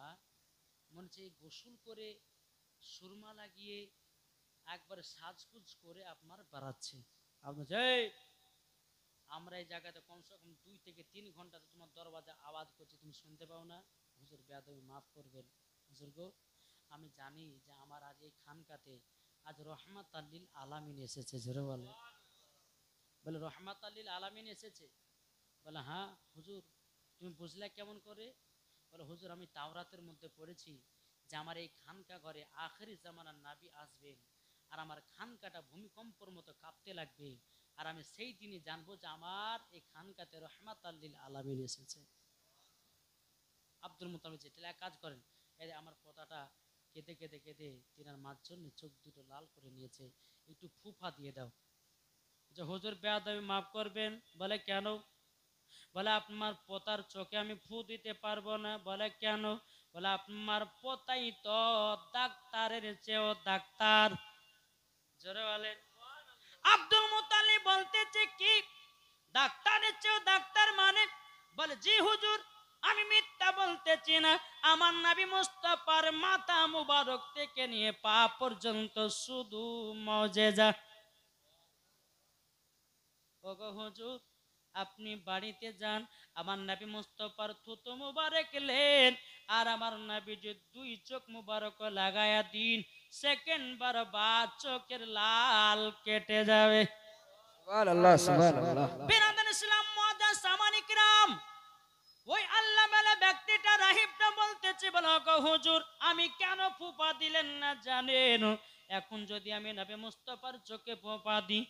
মনে হচ্ছে গোসল করে সুরমা লাগিয়ে একবার সাজগুজ করে আপনার বাড়াচ্ছে। আমরা এই জায়গাতে কমসে কম 2 থেকে 3 ঘন্টা তোমার দরওয়াজা আওয়াজ করছে, তুমি শুনতে পাও না? হুজুর বেয়াদবি মাফ করবেন হুজুর গো, আমি জানি যে আমার আজ এই খানকাতে আজ রহমাত লিল আলামিন এসেছে। জোরে বলে, বলে রহমাত লিল আলামিন এসেছে? বলে হ্যাঁ হুজুর, তুমি বুঝলে কেমন করে? বলে হুজুর আমি তাওরাতের মধ্যে পড়েছি যে আমার এই খানকা ঘরে আখেরি জামানার নাবি আসবেন, আর আমার খানকাটা ভূমিকম্পর মতো কাঁপতে লাগবে, আর আমি সেই দিনই জানবো যে আমার এই খানকাতে রহমাত লিল আলামিন এসেছে। আব্দুল মুত্তালিব তাহলে এক কাজ করেন, এই আমার পোতাটা কেঁদে কেঁদে কেঁদে তিনার মার জন্য চোখ দুটো লাল করে নিয়েছে, একটু ফুফা দিয়ে দাও। যে হুজুর বেয়াদবি মাফ করবেন। বলে কেন? বলে আপনার পোতার চোখে আমি ফু দিতে পারবো না। বলে কেন? বলে আপনার পোতাই তো ডাক্তারের চেয়েও ডাক্তার। জোরে বলে। আব্দুল মুত্তালিব বলতেছে কি ডাক্তারের চেয়েও ডাক্তার মানে? বলে জি হুজুর, আমি মিথ্যা বলতেছি না, আমার নবী মুস্তাফার মাথা মুবারক থেকে নিয়ে পা পর্যন্ত শুধু মুজিজা। ওগো হুজুর আপনি বাড়িতে যান, আমার নবী মুস্তাফার থুতু মুবারক লেন, আর আমার নবীজির 2 চোখ মুবারক লাগায়া দিন, সেকেন্ড বার বাদ চোখের লাল কেটে যাবে। সুবহানাল্লাহ সুবহানাল্লাহ। বিরাদান ইসলাম মুআজ্জাজ সামানিক রাম, ওই আল্লাহ মেলা ব্যক্তিটা রাহিবটা বলতেছে, বলো গো হুজুর আমি কেন ফুফা দিলেন না জানেন? এখন যদি আমি নবী মুস্তাফার চোখে ফোঁপা দিই,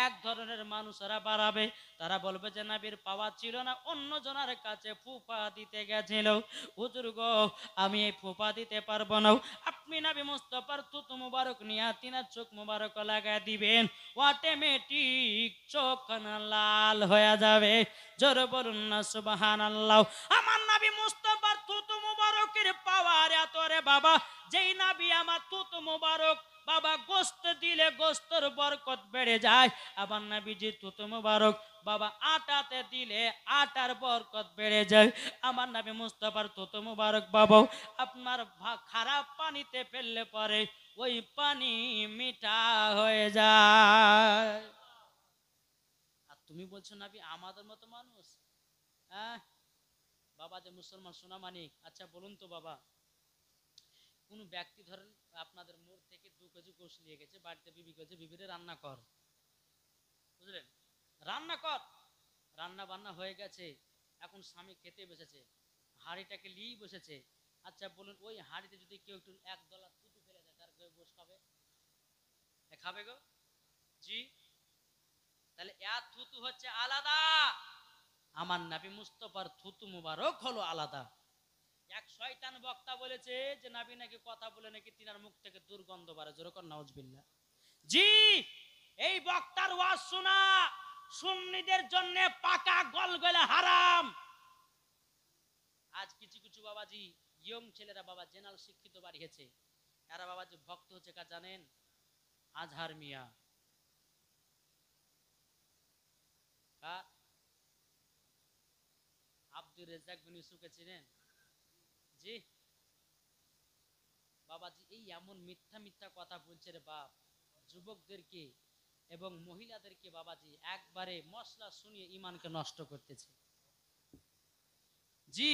এক ধরনের মানুষেরা বাড়াবে, তারা বলবে যে নবীর পাওয়া ছিল না, অন্য জনের কাছে ফোঁপা দিতে গেছিল। হুজুর গো, আমি এই ফোঁপা দিতে পারবো না, আপনি নবী মুস্তাফার থুতু মুবারক নিয়ে তিনার চোখ মুবারক লাগায় দিবেন, অটোমেটিক চোখ লাল হয়ে যাবে। জোরে বলুন না সুবহানাল্লাহ। আমার নবী মুস্তাফার থুতু মুবারকের পাওয়ার এত রে বাবা, যেই নবী আমার থুতু মুবারক বাবা গোস্ত দিলে গোস্তর বরকত বেড়ে যায়, আবার নবীজি থুতু মুবারক বাবা আটাতে দিলে আটার বরকত বেড়ে যায়। আমার নবী মুস্তাফার থুতু মুবারক বাবা আপনার খারাপ পানিতে ফেললে পরে ওই পানি মিঠা হয়ে যায়। আর তুমি বলছো নবী আমাদের মতো মানুষ? হ্যাঁ বাবা, যে মুসলমান সোনা মানিক, আচ্ছা বলুন তো বাবা, কোন ব্যক্তি ধরেন আপনাদের মোড় থেকে 2 কেজি গোশত নিয়ে গেছে, বাড়িতে বিবি গেছে, বিবিরে রান্না কর, বুঝলেন, রান্না কর, রান্না বান্না হয়ে গেছে, এখন স্বামী খেতে বসেছে, হাঁড়িটাকে নিয়েই বসেছে। আচ্ছা বলুন, ওই হাঁড়িতে যদি কেউ একটু এক দলা থুতু ফেলে দেয়, তার গোশ খাবে? খাবে গো? জি। তাহলে থুতু হচ্ছে আলাদা, আমার নবী মুস্তাফার থুতু মুবারক হলো আলাদা। এক শয়তান বক্তা বলেছে যে নবী নাকি কথা বলে নাকি তিনার মুখ থেকে দুর্গন্ধ বাড়ে, যেরকম নাউজুবিল্লাহ। জি, এই বক্তার ওয়াজ শোনা সুন্নিদের জন্য পাকা গলগলা হারাম। আজ কিছু কিছু বাবাজি ইয়ং ছেলেরা বাবা জেনারেল শিক্ষিত বাড়িয়েছে, এরা বাবাজি ভক্ত হচ্ছে কার জানেন? আজহার মিয়া। কার? আব্দুর রেজ্জাক বিন ইউসুফকে চিনেন? জি বাবাজি, এই এমন মিথ্যা মিথ্যা কথা বলছে রে বাপ, যুবকদেরকে এবং মহিলাদেরকে বাবাজি একবারে মশলা শুনিয়ে ইমানকে নষ্ট করতেছে। জি।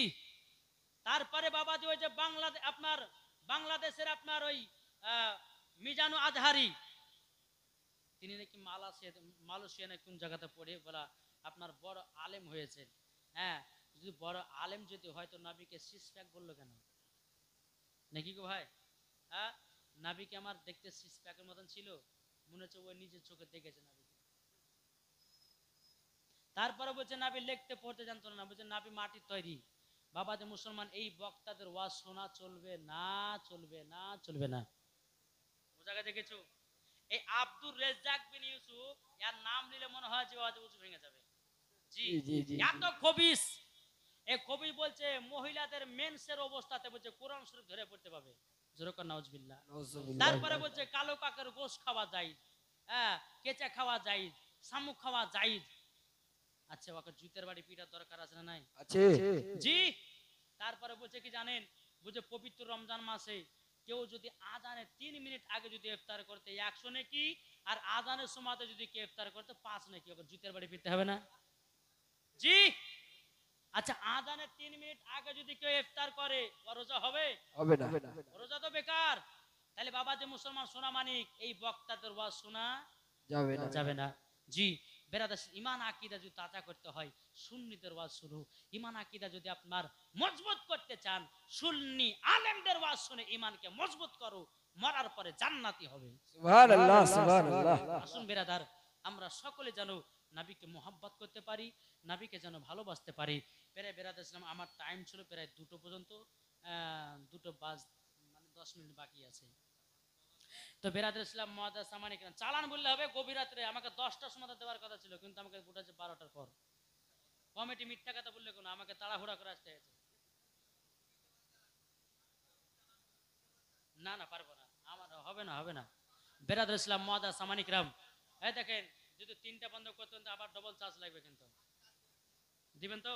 তারপরে বাবাজি ওই যে বাংলাদেশের আপনার ওই মিজানু আজহারি, তিনি নাকি মালয়েশিয়া না কোন জায়গাতে পড়ে বলা আপনার বড় আলেম হয়েছে। হ্যাঁ, যদি বড় আলেম যদি হয়তো নবীকে সিক্স প্যাক বললো কেন? নাকি গো ভাই? হ্যাঁ, নাবিকে আমার দেখতে সিক্স প্যাকের মতন ছিল, মনে হচ্ছে ওই নিজের চোখে দেখেছে নাবিকে। তারপরে বলছে নাবি লিখতে পড়তে জানতো না, বলছে নাবি মাটির তৈরি। বাবা যে মুসলমান, এই বক্তাদের ওয়াজ শোনা চলবে না, চলবে না, চলবে না। বোঝা গেছে কিছু? এই আব্দুর রেজ্জাক বিন ইউসুফ, এর নাম নিলে মনে হয় যে ওয়াজ উঁচু ভেঙে যাবে। জি, এত খবিস। এই কবি বলছে মহিলাদের মেন্সের অবস্থাতে বলছে কোরআন শরীফ ধরে পড়তে পাবে, যেরকম নাউজুবিল্লাহ। তারপরে বলছে কালো কাকের গোশ খাওয়া জায়েজ, হ্যাঁ, কেঁচা খাওয়া জায়েজ, শামুক খাওয়া জায়েজ। আচ্ছা, ওকে জুতের বাড়ি পিটার দরকার আছে না নাই? আছে। জি। তারপরে বলছে কি জানেন, বুঝে পবিত্র রমজান মাসে কেউ যদি আজানের 3 মিনিট আগে যদি ইফতার করতে 100 নেকি, আর আজানের সময়তে যদি কেউ ইফতার করতে 5 নেকি, ওকে জুতের বাড়ি পিটতে হবে না? জি। আচ্ছা, আজানের 3 মিনিট আগে যদি কেউ ইফতার করে ওর রোজা হবে? হবে না। রোজা তো বেকার। তাহলে বাবা যে মুসলমান সোনা মানিক, এই বক্তাদের ওয়াজ শোনা যাবে না। যাবে না। জি বেরাদার, ইমান আকীদা যদি তাজা করতে হয় সুন্নিদের ওয়াজ শুরু। ইমান আকীদা যদি আপনার মজবুত করতে চান, সুন্নি আলেমদের ওয়াজ শুনে ইমানকে মজবুত করো, মরার পরে জান্নাতি হবে। সুবহানাল্লাহ, সুবহানাল্লাহ। আসুন বেরাদার, আমরা সকলে যেন নবীকে মোহাব্বত করতে পারি, নবীকে যেন ভালোবাসতে পারি। বেরাদার ইসলাম, আমার টাইম ছিল প্রায় 2টো পর্যন্ত, 2টো বাজ মানে 10 মিনিট বাকি আছে। তো বেরাদার ইসলাম মুআদ্দাস সামানি কেন চালান বললে হবে? গভীর রাত্রে আমাকে 10টার সময় দেওয়ার কথা ছিল, কিন্তু আমাকে উঠেছে 12টার পর। কমিটি মিথ্যা কথা বললে কোনো, আমাকে তাড়াহুড়া করে আসতে হয়েছে। না না, পারবো না, আমার হবে না, হবে না। বেরাদার ইসলাম মুআদ্দাস সামানি کرام, এই দেখেন, যদি 3টা বন্ধ করতে হলে আবার ডবল চার্জ লাগবে, কিন্তু দিবেন তো?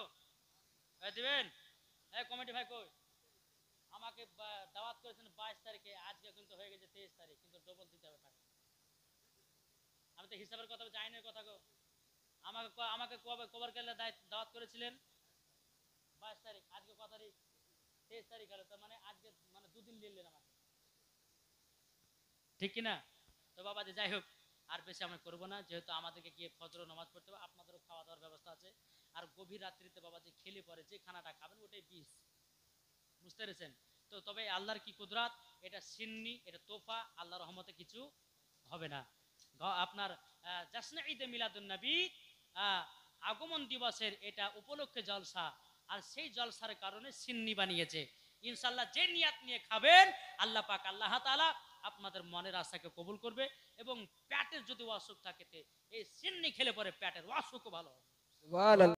দিবেন? এই কমিটি ভাই কই? আমাকে দাওয়াত করেছেন 22 তারিখে, আজকে কিন্তু হয়ে গেছে 23 তারিখ, কিন্তু ডবল দিতে হবে টাকা। আমি তো হিসাবের কথা বলছি, আইনের কথা গো। আমাকে আমাকে কবার কেলে দাওয়াত করেছিলেন 22 তারিখ, আজকে কত তারিখ? 23 তারিখ হলো, তার মানে আজকে মানে 2 দিন নিলেন আমাকে, ঠিক কিনা? তো বাবা যে যাই হোক, আর বেশি আমরা করবো না, যেহেতু আমাদেরকে গিয়ে ফজর নামাজ পড়তে হবে, আপনাদেরও খাওয়া দাওয়ার ব্যবস্থা আছে। আর গভীর রাত্রিতে বাবা যে খেলে পরে যে খানাটা খাবেন ওটাই বিষ, বুঝতে পেরেছেন? তো তবে আল্লাহর কি কুদরাত, এটা সিন্নি, এটা তোফা, আল্লাহর রহমতে কিছু হবে না। আপনার জাসনে ঈদে মিলাদুন নবী, আগমন দিবসের এটা উপলক্ষে জলসা, আর সেই জলসার কারণে সিন্নি বানিয়েছে। ইনশাল্লাহ যে নিয়াত নিয়ে খাবেন, আল্লাহ পাক আল্লাহ তাআলা আপনাদের মনের আশাকে কবুল করবে। এবং পেটের যদি অসুখ থাকে, এই সিন্নি খেলে পরে পেটের অসুখও ভালো হবে। সুবহানাল্লাহ।